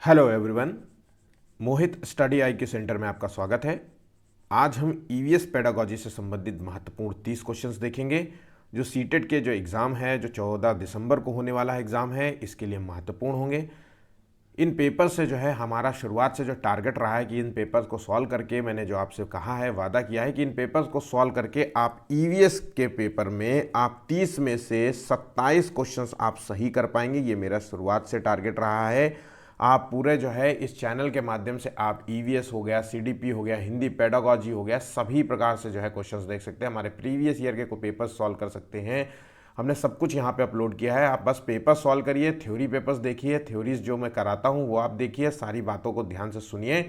Hello everyone, मोहित study आई के centre में आपका स्वागत है। आज हम ईवीएस पेडागोजी से संबंधित महत्वपूर्ण 30 क्वेश्चंस देखेंगे जो सीटेट के जो एग्ज़ाम है, जो 14 दिसंबर को होने वाला एग्ज़ाम है, इसके लिए महत्वपूर्ण होंगे। इन पेपर से जो है हमारा शुरुआत से जो टारगेट रहा है कि इन पेपर्स को सॉल्व करके, मैंने जो आपसे कहा है, वादा किया है कि इन पेपर्स को सॉल्व करके आप ईवीएस के पेपर में आप 30 में से 27 क्वेश्चंस आप सही कर पाएंगे। ये मेरा शुरुआत से टारगेट रहा है। आप पूरे जो है इस चैनल के माध्यम से आप ईवीएस हो गया, सीडीपी हो गया, हिंदी पेडागोजी हो गया, सभी प्रकार से जो है क्वेश्चंस देख सकते हैं। हमारे प्रीवियस ईयर के पेपर्स सॉल्व कर सकते हैं। हमने सब कुछ यहाँ पे अपलोड किया है। आप बस पेपर सॉल्व करिए, थ्योरी पेपर्स देखिए, थ्योरीज जो मैं कराता हूँ वो आप देखिए, सारी बातों को ध्यान से सुनिए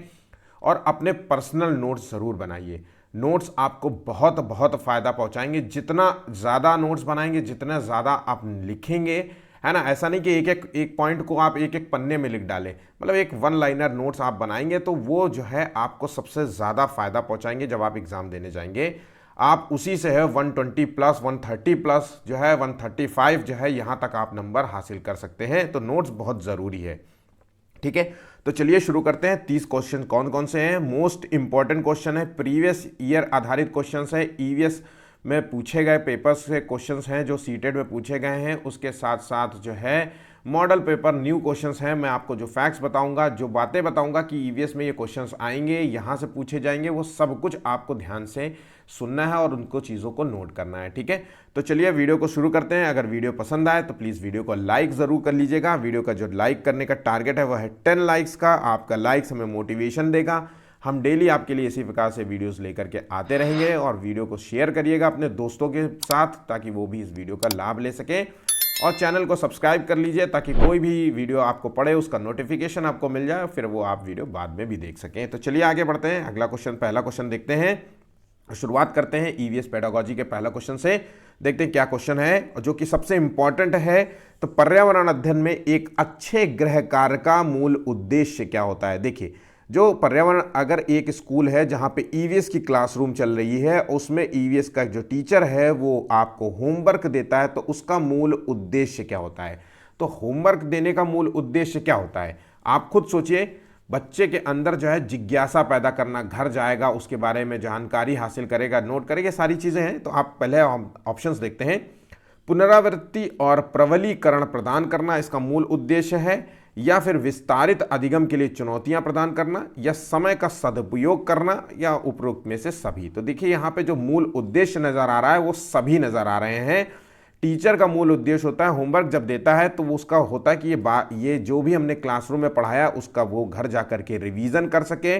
और अपने पर्सनल नोट्स ज़रूर बनाइए। नोट्स आपको बहुत बहुत फ़ायदा पहुँचाएंगे। जितना ज़्यादा नोट्स बनाएंगे, जितना ज़्यादा आप लिखेंगे, है ना, ऐसा नहीं कि एक पॉइंट को आप एक एक पन्ने में लिख डालें, मतलब एक वन लाइनर नोट्स आप बनाएंगे तो वो जो है आपको सबसे ज़्यादा फ़ायदा पहुँचाएंगे। जब आप एग्ज़ाम देने जाएंगे आप उसी से है 120 प्लस 130 प्लस जो है 135 जो है यहाँ तक आप नंबर हासिल कर सकते हैं। तो नोट्स बहुत ज़रूरी है, ठीक है। तो चलिए शुरू करते हैं। 30 क्वेश्चन कौन कौन से हैं? मोस्ट इंपॉर्टेंट क्वेश्चन है, प्रीवियस ईयर आधारित क्वेश्चन है, ईवीएस में पूछे गए पेपर्स से क्वेश्चंस हैं जो सीटेट में पूछे गए हैं। उसके साथ साथ जो है मॉडल पेपर न्यू क्वेश्चंस हैं। मैं आपको जो फैक्ट्स बताऊंगा, जो बातें बताऊंगा कि ईवीएस में ये क्वेश्चंस आएंगे, यहाँ से पूछे जाएंगे, वो सब कुछ आपको ध्यान से सुनना है और उनको चीज़ों को नोट करना है, ठीक है। तो चलिए वीडियो को शुरू करते हैं। अगर वीडियो पसंद आए तो प्लीज़ वीडियो को लाइक ज़रूर कर लीजिएगा। वीडियो का जो लाइक करने का टारगेट है वह है 10 लाइक्स का। आपका लाइक्स हमें मोटिवेशन देगा। हम डेली आपके लिए इसी प्रकार से वीडियोस लेकर के आते रहेंगे। और वीडियो को शेयर करिएगा अपने दोस्तों के साथ ताकि वो भी इस वीडियो का लाभ ले सकें। और चैनल को सब्सक्राइब कर लीजिए ताकि कोई भी वीडियो आपको पड़े उसका नोटिफिकेशन आपको मिल जाए, फिर वो आप वीडियो बाद में भी देख सकें। तो चलिए आगे बढ़ते हैं। अगला क्वेश्चन, पहला क्वेश्चन देखते हैं। शुरुआत करते हैं ईवीएस पेडागोजी के पहला क्वेश्चन से। देखते हैं क्या क्वेश्चन है जो कि सबसे इंपॉर्टेंट है। तो पर्यावरण अध्ययन में एक अच्छे गृह कार्य का मूल उद्देश्य क्या होता है? देखिए, जो पर्यावरण, अगर एक स्कूल है जहाँ पे ईवीएस की क्लासरूम चल रही है, उसमें ईवीएस का जो टीचर है वो आपको होमवर्क देता है, तो उसका मूल उद्देश्य क्या होता है? तो होमवर्क देने का मूल उद्देश्य क्या होता है? आप खुद सोचिए। बच्चे के अंदर जो है जिज्ञासा पैदा करना, घर जाएगा उसके बारे में जानकारी हासिल करेगा, नोट करेगा, सारी चीज़ें हैं। तो आप पहले ऑप्शंस देखते हैं। पुनरावृत्ति और प्रबलीकरण प्रदान करना इसका मूल उद्देश्य है, या फिर विस्तारित अधिगम के लिए चुनौतियां प्रदान करना, या समय का सदुपयोग करना, या उपरोक्त में से सभी। तो देखिए यहाँ पे जो मूल उद्देश्य नजर आ रहा है वो सभी नजर आ रहे हैं। टीचर का मूल उद्देश्य होता है, होमवर्क जब देता है तो वो उसका होता है कि ये जो भी हमने क्लासरूम में पढ़ाया उसका वो घर जा करके रिवीजन कर सके।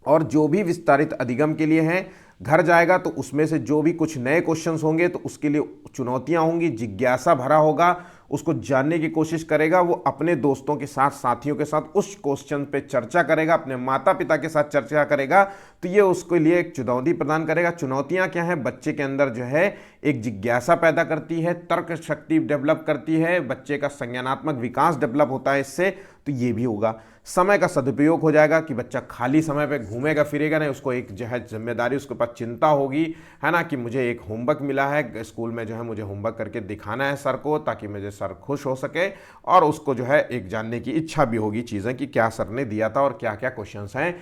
और जो भी विस्तारित अधिगम के लिए हैं, घर जाएगा तो उसमें से जो भी कुछ नए क्वेश्चंस होंगे तो उसके लिए चुनौतियां होंगी, जिज्ञासा भरा होगा, उसको जानने की कोशिश करेगा। वो अपने दोस्तों के साथ, साथियों के साथ उस क्वेश्चन पे चर्चा करेगा, अपने माता पिता के साथ चर्चा करेगा। तो ये उसके लिए एक चुनौती प्रदान करेगा। चुनौतियां क्या है? बच्चे के अंदर जो है एक जिज्ञासा पैदा करती है, तर्क शक्ति डेवलप करती है, बच्चे का संज्ञानात्मक विकास डेवलप होता है इससे। तो ये भी होगा। समय का सदुपयोग हो जाएगा कि बच्चा खाली समय पे घूमेगा फिरेगा नहीं, उसको एक जो है जिम्मेदारी, उसके पास चिंता होगी, है ना, कि मुझे एक होमवर्क मिला है स्कूल में, जो है मुझे होमवर्क करके दिखाना है सर को, ताकि मुझे सर खुश हो सके। और उसको जो है एक जानने की इच्छा भी होगी चीज़ें कि क्या सर ने दिया था और क्या क्या क्वेश्चंस हैं,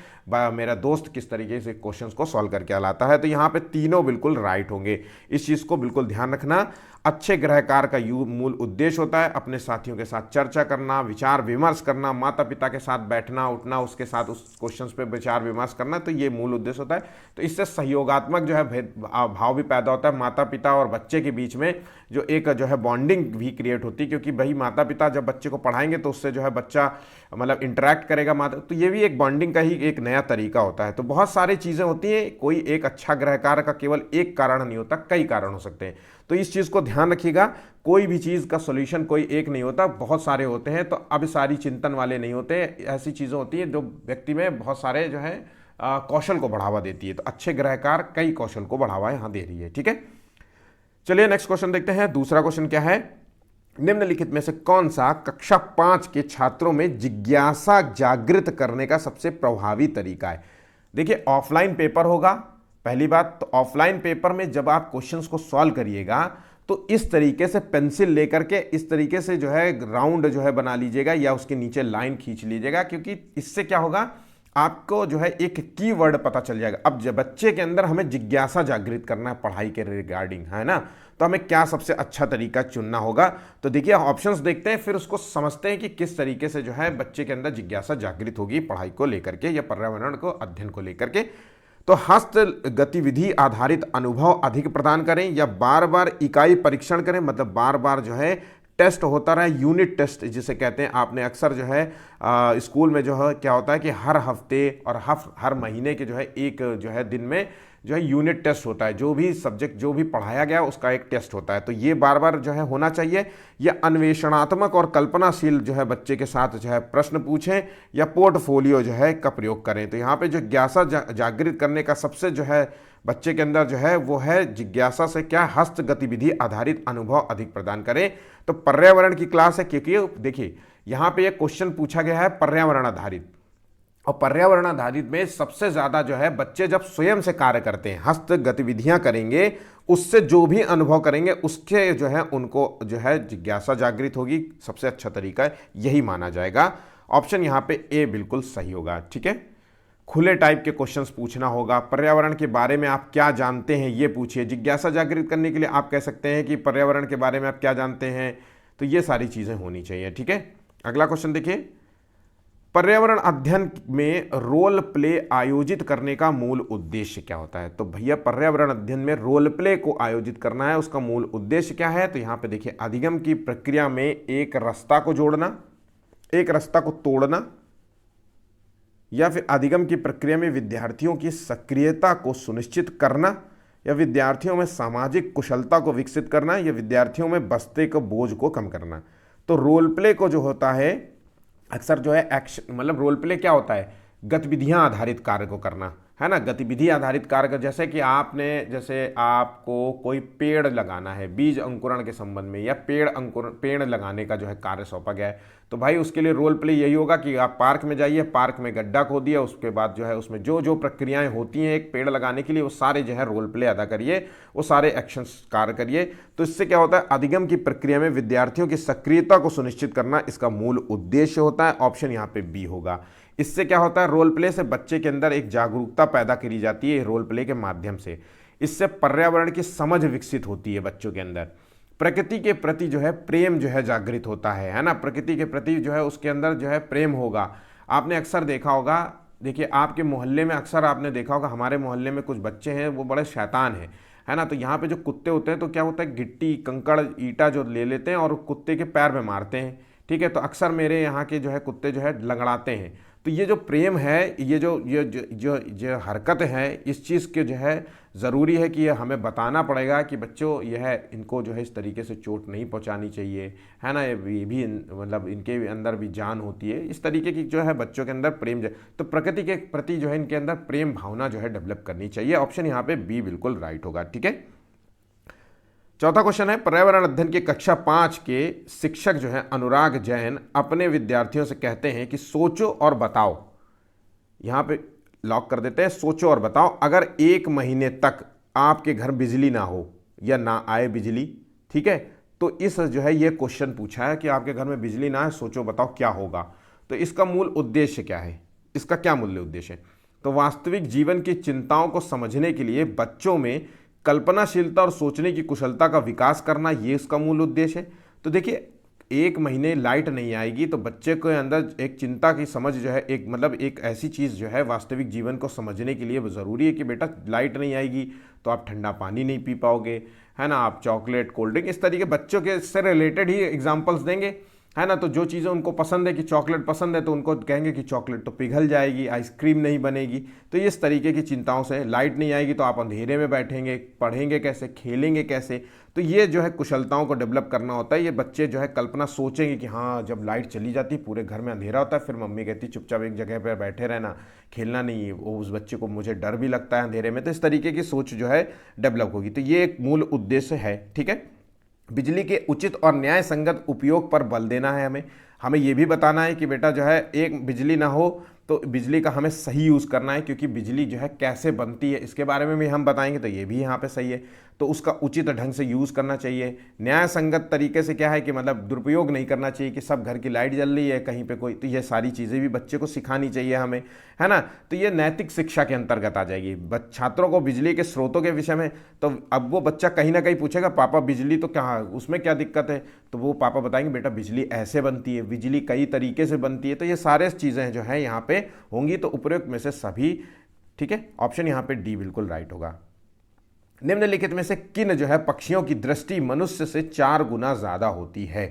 मेरा दोस्त किस तरीके से क्वेश्चंस को सॉल्व करके लाता है। तो यहाँ पे तीनों बिल्कुल राइट होंगे। इस चीज़ को बिल्कुल ध्यान रखना। अच्छे गृहकार का मूल उद्देश्य होता है अपने साथियों के साथ चर्चा करना, विचार विमर्श करना, माता पिता के साथ बैठना उठना, उसके साथ उस क्वेश्चंस पे विचार विमर्श करना। तो ये मूल उद्देश्य होता है। तो इससे सहयोगात्मक जो है भाव भी पैदा होता है माता पिता और बच्चे के बीच में, जो एक जो है बॉन्डिंग भी क्रिएट होती है। क्योंकि भाई माता पिता जब बच्चे को पढ़ाएंगे तो उससे जो है बच्चा मतलब इंटरेक्ट करेगा माता, तो ये भी एक बॉन्डिंग का ही एक नया तरीका होता है। तो बहुत सारी चीज़ें होती हैं। कोई एक अच्छा गृहकार का केवल एक कारण नहीं होता, कई कारण हो सकते हैं। तो इस चीज़ को ध्यान रखिएगा। कोई भी चीज़ का सॉल्यूशन कोई एक नहीं होता, बहुत सारे होते हैं। तो अब सारी चिंतन वाले नहीं होते, ऐसी चीज़ें होती हैं जो व्यक्ति में बहुत सारे जो है कौशल को बढ़ावा देती है। तो अच्छे गृहकार कई कौशल को बढ़ावा यहाँ दे रही है, ठीक है। चलिए नेक्स्ट क्वेश्चन देखते हैं। दूसरा क्वेश्चन क्या है? निम्नलिखित में से कौन सा कक्षा 5 के छात्रों में जिज्ञासा जागृत करने का सबसे प्रभावी तरीका है? देखिए, ऑफलाइन पेपर होगा पहली बात। तो ऑफलाइन पेपर में जब आप क्वेश्चंस को सॉल्व करिएगा तो इस तरीके से पेंसिल लेकर के इस तरीके से जो है राउंड जो है बना लीजिएगा या उसके नीचे लाइन खींच लीजिएगा, क्योंकि इससे क्या होगा, आपको जो है एक कीवर्ड पता चल जाएगा। अब जब बच्चे के अंदर हमें जिज्ञासा जागृत करना है पढ़ाई के रिगार्डिंग, है ना, तो हमें क्या सबसे अच्छा तरीका चुनना होगा। तो देखिए ऑप्शंस देखते हैं, फिर उसको समझते हैं कि किस तरीके से जो है बच्चे के अंदर जिज्ञासा जागृत होगी पढ़ाई को लेकर के या पर्यावरण को अध्ययन को लेकर के। तो हस्त गतिविधि आधारित अनुभव अधिक प्रदान करें या बार बार इकाई परीक्षण करें, मतलब बार बार जो है टेस्ट होता रहा, यूनिट टेस्ट जिसे कहते हैं। आपने अक्सर जो है स्कूल में जो है क्या होता है कि हर हफ्ते और हर महीने के जो है एक जो है दिन में जो है यूनिट टेस्ट होता है, जो भी सब्जेक्ट जो भी पढ़ाया गया उसका एक टेस्ट होता है। तो ये बार बार जो है होना चाहिए। या अन्वेषणात्मक और कल्पनाशील जो है बच्चे के साथ जो है प्रश्न पूछें या पोर्टफोलियो जो है का प्रयोग करें। तो यहाँ पे जो जिज्ञासा जागृत करने का सबसे जो है बच्चे के अंदर जो है वो है जिज्ञासा से क्या, हस्त गतिविधि आधारित अनुभव अधिक प्रदान करें। तो पर्यावरण की क्लास है, क्योंकि देखिए यहाँ पे एक क्वेश्चन पूछा गया है पर्यावरण आधारित, और पर्यावरण आधारित में सबसे ज़्यादा जो है बच्चे जब स्वयं से कार्य करते हैं, हस्त गतिविधियां करेंगे, उससे जो भी अनुभव करेंगे उसके जो है उनको जो है जिज्ञासा जागृत होगी। सबसे अच्छा तरीका यही माना जाएगा। ऑप्शन यहाँ पे ए बिल्कुल सही होगा। ठीक है, खुले टाइप के क्वेश्चंस पूछना होगा। पर्यावरण के बारे में आप क्या जानते हैं ये पूछिए। जिज्ञासा जागृत करने के लिए आप कह सकते हैं कि पर्यावरण के बारे में आप क्या जानते हैं, तो ये सारी चीज़ें होनी चाहिए। ठीक है, अगला क्वेश्चन देखिए, पर्यावरण अध्ययन में रोल प्ले आयोजित करने का मूल उद्देश्य क्या होता है। तो भैया पर्यावरण अध्ययन में रोल प्ले को आयोजित करना है, उसका मूल उद्देश्य क्या है। तो यहाँ पे देखिए, अधिगम की प्रक्रिया में एक रास्ता को जोड़ना, एक रास्ता को तोड़ना, या फिर अधिगम की प्रक्रिया में विद्यार्थियों की सक्रियता को सुनिश्चित करना, या विद्यार्थियों में सामाजिक कुशलता को विकसित करना, या विद्यार्थियों में बस्ते के बोझ को कम करना। तो रोल प्ले को जो होता है अक्सर जो है एक्शन, मतलब रोल प्ले क्या होता है, गतिविधियां आधारित कार्य को करना, है ना। गतिविधि आधारित कार्य, जैसे कि जैसे आपको कोई पेड़ लगाना है बीज अंकुरण के संबंध में, या पेड़ लगाने का जो है कार्य सौंपा गया है, तो भाई उसके लिए रोल प्ले यही होगा कि आप पार्क में जाइए, पार्क में गड्ढा खोदिए, उसके बाद जो है उसमें जो जो प्रक्रियाएं होती हैं एक पेड़ लगाने के लिए, वो सारे जो है रोल प्ले अदा करिए, वो सारे एक्शन कार्य करिए। तो इससे क्या होता है, अधिगम की प्रक्रिया में विद्यार्थियों की सक्रियता को सुनिश्चित करना इसका मूल उद्देश्य होता है। ऑप्शन यहाँ पे बी होगा। इससे क्या होता है, रोल प्ले से बच्चे के अंदर एक जागरूकता पैदा करी जाती है रोल प्ले के माध्यम से। इससे पर्यावरण की समझ विकसित होती है बच्चों के अंदर, प्रकृति के प्रति जो है प्रेम जो है जागृत होता है ना। प्रकृति के प्रति जो है उसके अंदर जो है प्रेम होगा। आपने अक्सर देखा होगा, देखिए आपके मोहल्ले में अक्सर आपने देखा होगा, हमारे मोहल्ले में कुछ बच्चे हैं वो बड़े शैतान हैं, है ना। तो यहाँ पे जो कुत्ते होते हैं तो क्या होता है, गिट्टी कंकड़ ईटा जो ले लेते हैं और कुत्ते के पैर में मारते हैं। ठीक है, तो अक्सर मेरे यहाँ के जो है कुत्ते जो है लगड़ाते हैं। तो ये जो प्रेम है, ये जो हरकत है, इस चीज़ के जो है ज़रूरी है कि ये हमें बताना पड़ेगा कि बच्चों यह इनको जो है इस तरीके से चोट नहीं पहुंचानी चाहिए, है ना। ये भी मतलब इनके अंदर भी जान होती है, इस तरीके की जो है बच्चों के अंदर प्रेम, तो प्रकृति के प्रति जो है इनके अंदर प्रेम भावना जो है डेवलप करनी चाहिए। ऑप्शन यहाँ पे बी बिल्कुल राइट होगा। ठीक है, चौथा क्वेश्चन है, पर्यावरण अध्ययन के कक्षा 5 के शिक्षक जो है अनुराग जैन अपने विद्यार्थियों से कहते हैं कि सोचो और बताओ। यहाँ पे लॉक कर देते हैं, सोचो और बताओ, अगर 1 महीने तक आपके घर बिजली ना हो या ना आए बिजली, ठीक है, तो इस जो है ये क्वेश्चन पूछा है कि आपके घर में बिजली ना है, सोचो बताओ क्या होगा। तो इसका मूल उद्देश्य क्या है, इसका क्या मूल्य उद्देश्य है। तो वास्तविक जीवन की चिंताओं को समझने के लिए बच्चों में कल्पनाशीलता और सोचने की कुशलता का विकास करना, ये इसका मूल उद्देश्य है। तो देखिए 1 महीने लाइट नहीं आएगी तो बच्चे के अंदर एक चिंता की समझ जो है, एक मतलब एक ऐसी चीज़ जो है वास्तविक जीवन को समझने के लिए ज़रूरी है कि बेटा लाइट नहीं आएगी तो आप ठंडा पानी नहीं पी पाओगे, है ना। आप चॉकलेट कोल्ड ड्रिंक इस तरीके बच्चों के से रिलेटेड ही एग्जाम्पल्स देंगे, है ना। तो जो चीज़ें उनको पसंद है कि चॉकलेट पसंद है तो उनको कहेंगे कि चॉकलेट तो पिघल जाएगी, आइसक्रीम नहीं बनेगी। तो इस तरीके की चिंताओं से, लाइट नहीं आएगी तो आप अंधेरे में बैठेंगे, पढ़ेंगे कैसे, खेलेंगे कैसे। तो ये जो है कुशलताओं को डेवलप करना होता है। ये बच्चे जो है कल्पना सोचेंगे कि हाँ जब लाइट चली जाती है पूरे घर में अंधेरा होता है, फिर मम्मी कहती चुपचाप एक जगह पर बैठे रहना, खेलना नहीं। वो उस बच्चे को मुझे डर भी लगता है अंधेरे में, तो इस तरीके की सोच जो है डेवलप होगी। तो ये एक मूल उद्देश्य है। ठीक है, बिजली के उचित और न्याय संगत उपयोग पर बल देना है। हमें ये भी बताना है कि बेटा जो है एक बिजली ना हो तो बिजली का हमें सही यूज़ करना है, क्योंकि बिजली जो है कैसे बनती है इसके बारे में भी हम बताएंगे, तो ये भी यहाँ पे सही है। तो उसका उचित ढंग से यूज़ करना चाहिए। न्याय संगत तरीके से क्या है कि मतलब दुरुपयोग नहीं करना चाहिए कि सब घर की लाइट जल रही है कहीं पे कोई, तो ये सारी चीज़ें भी बच्चे को सिखानी चाहिए हमें, है ना। तो ये नैतिक शिक्षा के अंतर्गत आ जाएगी। छात्रों को बिजली के स्रोतों के विषय में, तो अब वो बच्चा कहीं ना कहीं पूछेगा पापा बिजली तो क्या, उसमें क्या दिक्कत है, तो वो पापा बताएंगे बेटा बिजली ऐसे बनती है, बिजली कई तरीके से बनती है। तो ये सारे चीज़ें जो है यहाँ पे होंगी। तो उपयुक्त में से सभी, ठीक है, ऑप्शन यहाँ पे डी बिल्कुल राइट होगा। निम्नलिखित में से किन जो है पक्षियों की दृष्टि मनुष्य से 4 गुना ज्यादा होती है।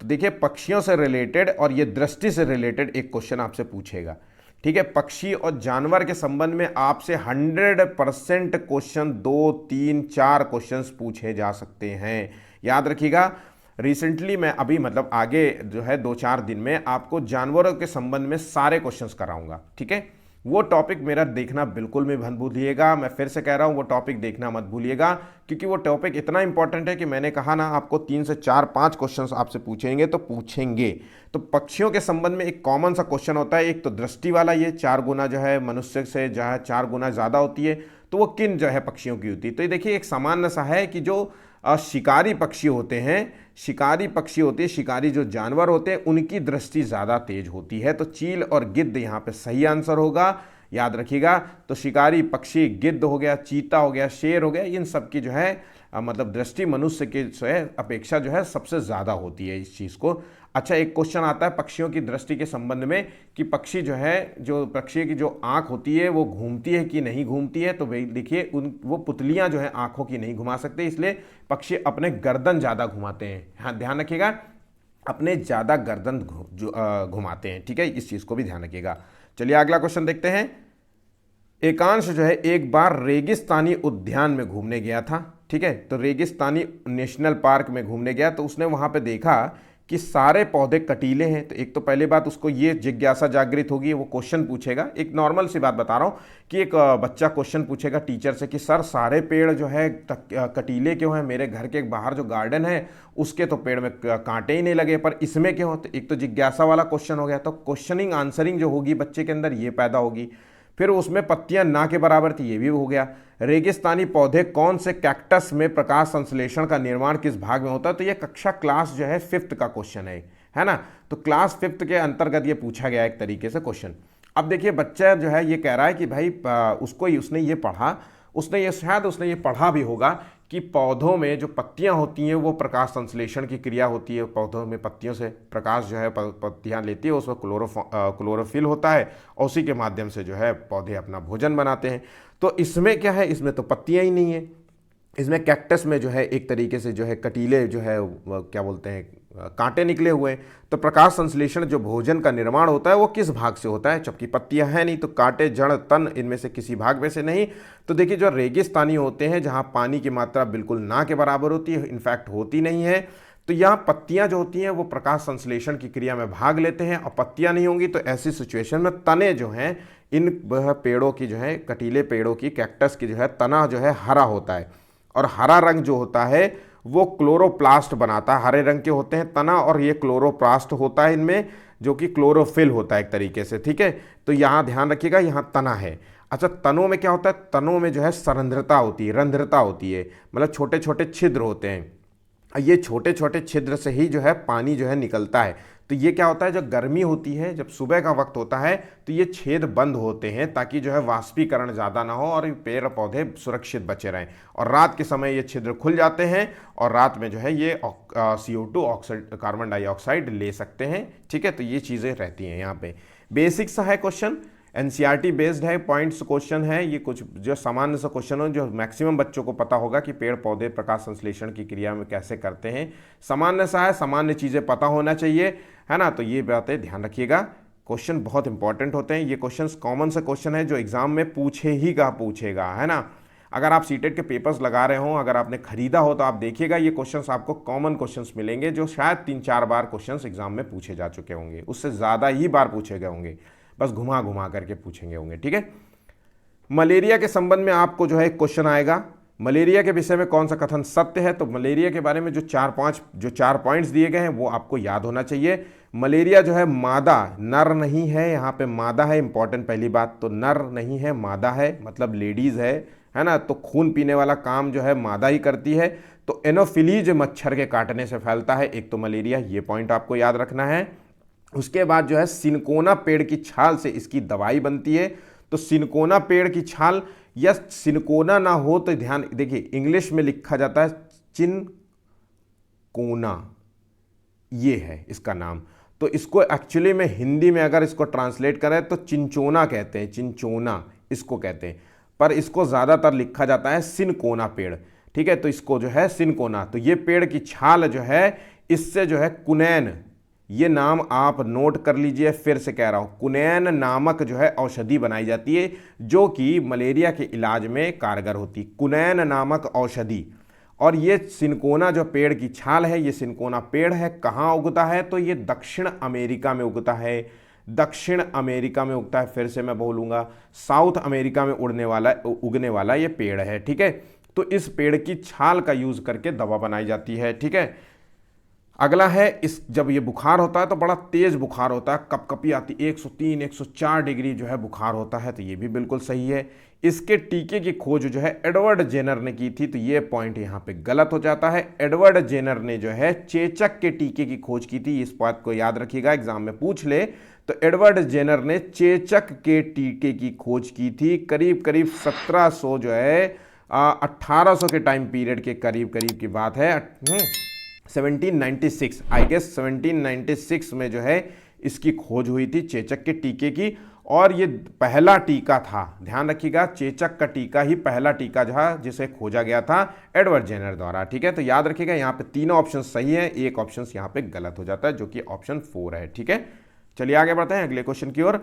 तो देखिए पक्षियों से रिलेटेड और ये दृष्टि से रिलेटेड एक क्वेश्चन आपसे पूछेगा, ठीक है। पक्षी और जानवर के संबंध में आपसे 100% क्वेश्चन 2, 3, 4 क्वेश्चंस पूछे जा सकते हैं, याद रखिएगा। रिसेंटली मैं अभी मतलब आगे जो है 2-4 दिन में आपको जानवरों के संबंध में सारे क्वेश्चंस कराऊंगा, ठीक है। वो टॉपिक मेरा देखना बिल्कुल भी मत भूलिएगा। मैं फिर से कह रहा हूँ वो टॉपिक देखना मत भूलिएगा, क्योंकि वो टॉपिक इतना इंपॉर्टेंट है कि मैंने कहा ना आपको 3 से 4, 5 क्वेश्चंस आपसे पूछेंगे तो पूछेंगे। तो पक्षियों के संबंध में एक कॉमन सा क्वेश्चन होता है, एक तो दृष्टि वाला, ये 4 गुना जो है मनुष्य से जो है 4 गुना ज़्यादा होती है, तो वो किन जो है पक्षियों की होती है। तो ये देखिए एक सामान्य सा है कि जो शिकारी पक्षी होते हैं, शिकारी पक्षी होते हैं, शिकारी जो जानवर होते हैं उनकी दृष्टि ज़्यादा तेज होती है। तो चील और गिद्ध यहाँ पे सही आंसर होगा, याद रखिएगा। तो शिकारी पक्षी गिद्ध हो गया, चीता हो गया, शेर हो गया, इन सब की जो है मतलब दृष्टि मनुष्य के अपेक्षा जो है सबसे ज़्यादा होती है इस चीज़ को। अच्छा एक क्वेश्चन आता है पक्षियों की दृष्टि के संबंध में कि पक्षी जो है, जो पक्षी की जो आँख होती है वो घूमती है कि नहीं घूमती है। तो भाई देखिए वो पुतलियाँ जो है आँखों की नहीं घुमा सकते, इसलिए पक्षी अपने गर्दन ज़्यादा घुमाते हैं। हाँ ध्यान रखिएगा, अपने ज़्यादा गर्दन घुमाते हैं, ठीक है, इस चीज़ को भी ध्यान रखिएगा। चलिए अगला क्वेश्चन देखते हैं। एकांश जो है एक बार रेगिस्तानी उद्यान में घूमने गया था, ठीक है। तो रेगिस्तानी नेशनल पार्क में घूमने गया, तो उसने वहां पे देखा कि सारे पौधे कटीले हैं। तो एक तो पहली बात उसको ये जिज्ञासा जागृत होगी, वो क्वेश्चन पूछेगा। एक नॉर्मल सी बात बता रहा हूँ कि एक बच्चा क्वेश्चन पूछेगा टीचर से कि सर सारे पेड़ जो है कटीले क्यों हैं, मेरे घर के बाहर जो गार्डन है उसके तो पेड़ में कांटे ही नहीं लगे, पर इसमें क्यों। तो एक तो जिज्ञासा वाला क्वेश्चन हो गया। तो क्वेश्चनिंग आंसरिंग जो होगी बच्चे के अंदर ये पैदा होगी। फिर उसमें पत्तियां ना के बराबर थी, ये भी हो गया। रेगिस्तानी पौधे कौन से कैक्टस में प्रकाश संश्लेषण का निर्माण किस भाग में होता है। तो ये कक्षा क्लास जो है 5th का क्वेश्चन है ना। तो क्लास 5th के अंतर्गत ये पूछा गया एक तरीके से क्वेश्चन। अब देखिए बच्चा जो है ये कह रहा है कि भाई उसने ये पढ़ा, शायद उसने ये पढ़ा भी होगा कि पौधों में जो पत्तियां होती हैं वो प्रकाश संश्लेषण की क्रिया होती है। पौधों में पत्तियों से प्रकाश जो है पत्तियां लेती है, उसमें क्लोरोफिल होता है और उसी के माध्यम से जो है पौधे अपना भोजन बनाते हैं। तो इसमें क्या है, इसमें तो पत्तियां ही नहीं है। इसमें कैक्टस में जो है एक तरीके से जो है कटीले जो है क्या बोलते हैं कांटे निकले हुए हैं। तो प्रकाश संश्लेषण जो भोजन का निर्माण होता है वो किस भाग से होता है, जबकि पत्तियां हैं नहीं। तो कांटे, जड़, तन इनमें से किसी भाग में से नहीं। तो देखिए जो रेगिस्तानी होते हैं जहां पानी की मात्रा बिल्कुल ना के बराबर होती है, इनफैक्ट होती नहीं है, तो यहाँ पत्तियां जो होती हैं वो प्रकाश संश्लेषण की क्रिया में भाग लेते हैं और पत्तियां नहीं होंगी। तो ऐसी सिचुएशन में तने जो हैं इन पेड़ों की जो है, कटीले पेड़ों की, कैक्टस की जो है तना जो है हरा होता है, और हरा रंग जो होता है वो क्लोरोप्लास्ट बनाता है। हरे रंग के होते हैं तना और ये क्लोरोप्लास्ट होता है इनमें, जो कि क्लोरोफिल होता है एक तरीके से, ठीक है। तो यहाँ ध्यान रखिएगा यहाँ तना है। अच्छा तनों में क्या होता है, तनों में जो है सरंध्रता होती है, रंध्रता होती है, मतलब छोटे छोटे छिद्र होते हैं। ये छोटे छोटे छिद्र से ही जो है पानी जो है निकलता है। तो ये क्या होता है, जब गर्मी होती है, जब सुबह का वक्त होता है, तो ये छेद बंद होते हैं ताकि जो है वाष्पीकरण ज़्यादा ना हो और पेड़ पौधे सुरक्षित बचे रहें। और रात के समय ये छिद्र खुल जाते हैं और रात में जो है ये CO2 ऑक्साइड, कार्बन डाइऑक्साइड ले सकते हैं, ठीक है। तो ये चीज़ें रहती हैं यहाँ पे। बेसिक सा है क्वेश्चन, NCERT बेस्ड है, पॉइंट्स क्वेश्चन है। ये कुछ जो सामान्य सा क्वेश्चन हो जो मैक्सिमम बच्चों को पता होगा कि पेड़ पौधे प्रकाश संश्लेषण की क्रिया में कैसे करते हैं। सामान्य सा है, सामान्य चीज़ें पता होना चाहिए, है ना। तो ये बातें ध्यान रखिएगा। क्वेश्चन बहुत इंपॉर्टेंट होते हैं। ये क्वेश्चन कॉमन से क्वेश्चन है जो एग्जाम में पूछेगा, है ना। अगर आप सीटेट के पेपर्स लगा रहे हो, अगर आपने खरीदा हो तो आप देखिएगा ये क्वेश्चंस आपको कॉमन क्वेश्चंस मिलेंगे जो शायद 3-4 बार क्वेश्चंस एग्जाम में पूछे जा चुके होंगे, उससे ज़्यादा ही बार पूछे गए होंगे, बस घुमा घुमा करके पूछेंगे होंगे, ठीक है। मलेरिया के संबंध में आपको जो है एक क्वेश्चन आएगा, मलेरिया के विषय में कौन सा कथन सत्य है। तो मलेरिया के बारे में जो 4 पॉइंट्स दिए गए हैं वो आपको याद होना चाहिए। मलेरिया जो है मादा, नर नहीं है, यहाँ पे मादा है, इंपॉर्टेंट पहली बात। तो नर नहीं है, मादा है, मतलब लेडीज है है ना, तो खून पीने वाला काम जो है मादा ही करती है। तो एनोफिलीज मच्छर के काटने से फैलता है। एक तो मलेरिया, ये पॉइंट आपको याद रखना है। उसके बाद जो है सिनकोना पेड़ की छाल से इसकी दवाई बनती है। तो सिनकोना पेड़ की छाल, या सिनकोना ना हो तो ध्यान देखिए, इंग्लिश में लिखा जाता है चिनकोना, ये है इसका नाम। तो इसको एक्चुअली में हिंदी में अगर इसको ट्रांसलेट करें तो चिंचोना कहते हैं, चिंचोना इसको कहते हैं, पर इसको ज़्यादातर लिखा जाता है सिनकोना पेड़। ठीक है, तो इसको जो है सिनकोना, तो ये पेड़ की छाल जो है, इससे जो है कुनैन, ये नाम आप नोट कर लीजिए, फिर से कह रहा हूं, कुनैन नामक जो है औषधि बनाई जाती है जो कि मलेरिया के इलाज में कारगर होती। कुनैन नामक औषधि। और ये सिनकोना जो पेड़ की छाल है, ये सिनकोना पेड़ है, कहाँ उगता है, तो ये दक्षिण अमेरिका में उगता है। दक्षिण अमेरिका में उगता है, फिर से मैं बोलूँगा, साउथ अमेरिका में उगने वाला ये पेड़ है। ठीक है, तो इस पेड़ की छाल का यूज़ करके दवा बनाई जाती है। ठीक है, अगला है, इस जब ये बुखार होता है तो बड़ा तेज बुखार होता है, कपकपी आती, 103 104 डिग्री जो है बुखार होता है, तो ये भी बिल्कुल सही है। इसके टीके की खोज जो है एडवर्ड जेनर ने की थी, तो ये पॉइंट यहाँ पे गलत हो जाता है। एडवर्ड जेनर ने जो है चेचक के टीके की खोज की थी, इस बात को याद रखिएगा, एग्जाम में पूछ ले। तो एडवर्ड जेनर ने चेचक के टीके की खोज की थी करीब करीब 1700 जो है 1800 के टाइम पीरियड के करीब करीब की बात है। 1796 आई गेस 1796 में जो है इसकी खोज हुई थी चेचक के टीके की, और ये पहला टीका था, ध्यान रखिएगा, चेचक का टीका ही पहला टीका था जिसे खोजा गया था एडवर्ड जेनर द्वारा। ठीक है, तो याद रखिएगा यहाँ पे तीनों ऑप्शन सही है, एक ऑप्शन यहाँ पे गलत हो जाता है जो कि ऑप्शन 4 है। ठीक है, चलिए आगे बढ़ते हैं अगले क्वेश्चन की ओर।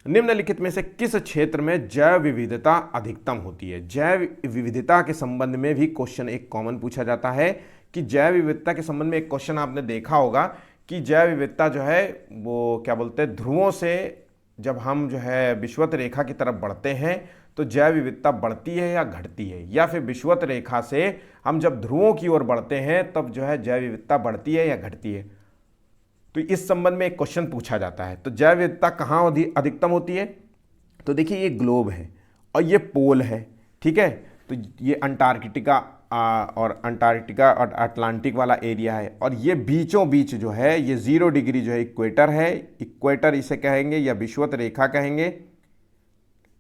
निम्नलिखित में से किस क्षेत्र में जैव विविधता अधिकतम होती है? जैव विविधता के संबंध में भी क्वेश्चन एक कॉमन पूछा जाता है कि जैव विविधता के संबंध में एक क्वेश्चन आपने देखा होगा कि जैव विविधता जो है वो क्या बोलते हैं, ध्रुवों से जब हम जो है विषुवत रेखा की तरफ बढ़ते हैं तो जैव विविधता बढ़ती है या घटती है, या फिर विषुवत रेखा से हम जब ध्रुवों की ओर बढ़ते हैं तब जो है जैव विविधता बढ़ती है या घटती है? तो इस संबंध में एक क्वेश्चन पूछा जाता है। तो जैव विविधता कहाँ अधिकतम होती है? तो देखिए, ये ग्लोब है और ये पोल है। ठीक है, तो ये अंटार्कटिका और अटलांटिक वाला एरिया है, और ये बीचों बीच जो है ये 0 डिग्री जो है इक्वेटर है, इक्वेटर इसे कहेंगे या विषुवत रेखा कहेंगे।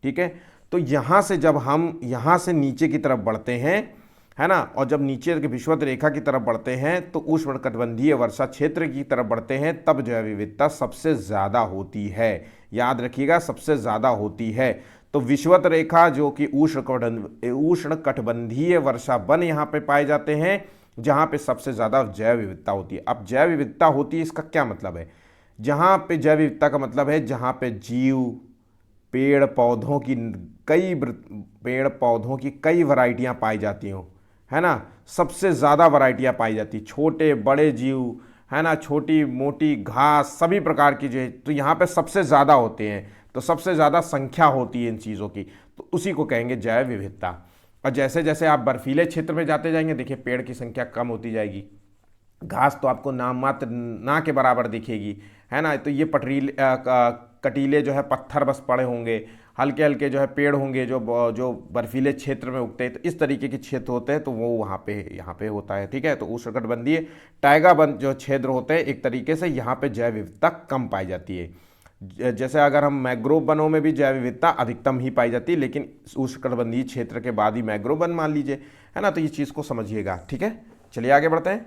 ठीक है, तो यहाँ से जब हम यहाँ से नीचे की तरफ बढ़ते हैं, है ना, और जब नीचे के विषुवत रेखा की तरफ बढ़ते हैं तो उष्णकटिबंधीय वर्षा क्षेत्र की तरफ बढ़ते हैं, तब जैव विविधता सबसे ज़्यादा होती है। याद रखिएगा, सबसे ज़्यादा होती है। तो विषुवत रेखा जो कि उष्णकटिबंधीय वर्षा वन यहाँ पे पाए जाते हैं जहाँ पे सबसे ज़्यादा जैव विविधता होती है। अब जैव विविधता होती है, इसका क्या मतलब है? जहाँ पे जैव विविधता का मतलब है जहाँ पे जीव, पेड़ पौधों की कई वैरायटियाँ पाई जाती हों, है ना, सबसे ज़्यादा वैरायटियाँ पाई जाती, छोटे बड़े जीव, है ना, छोटी मोटी घास, सभी प्रकार की जो है, तो यहाँ पे सबसे ज़्यादा होते हैं, तो सबसे ज़्यादा संख्या होती है इन चीज़ों की, तो उसी को कहेंगे जैव विविधता। और जैसे जैसे आप बर्फीले क्षेत्र में जाते जाएंगे, देखिए पेड़ की संख्या कम होती जाएगी, घास तो आपको नाम मात्र ना के बराबर दिखेगी, है ना, तो ये कटीले जो है पत्थर बस पड़े होंगे, हल्के हल्के जो है पेड़ होंगे जो बर्फीले क्षेत्र में उगते हैं, तो इस तरीके के क्षेत्र होते हैं, तो वो यहाँ पे होता है। ठीक है, तो उष्णकटिबंधीय टाइगाबंद जो क्षेत्र होते हैं, एक तरीके से यहाँ पे जैव विविधता कम पाई जाती है। जैसे अगर हम मैंग्रोव वनों में भी जैव विविधता अधिकतम ही पाई जाती है, लेकिन उष्णकटिबंधीय क्षेत्र के बाद ही मैंग्रोव वन मान लीजिए, है ना, तो ये चीज़ को समझिएगा। ठीक है, चलिए आगे बढ़ते हैं।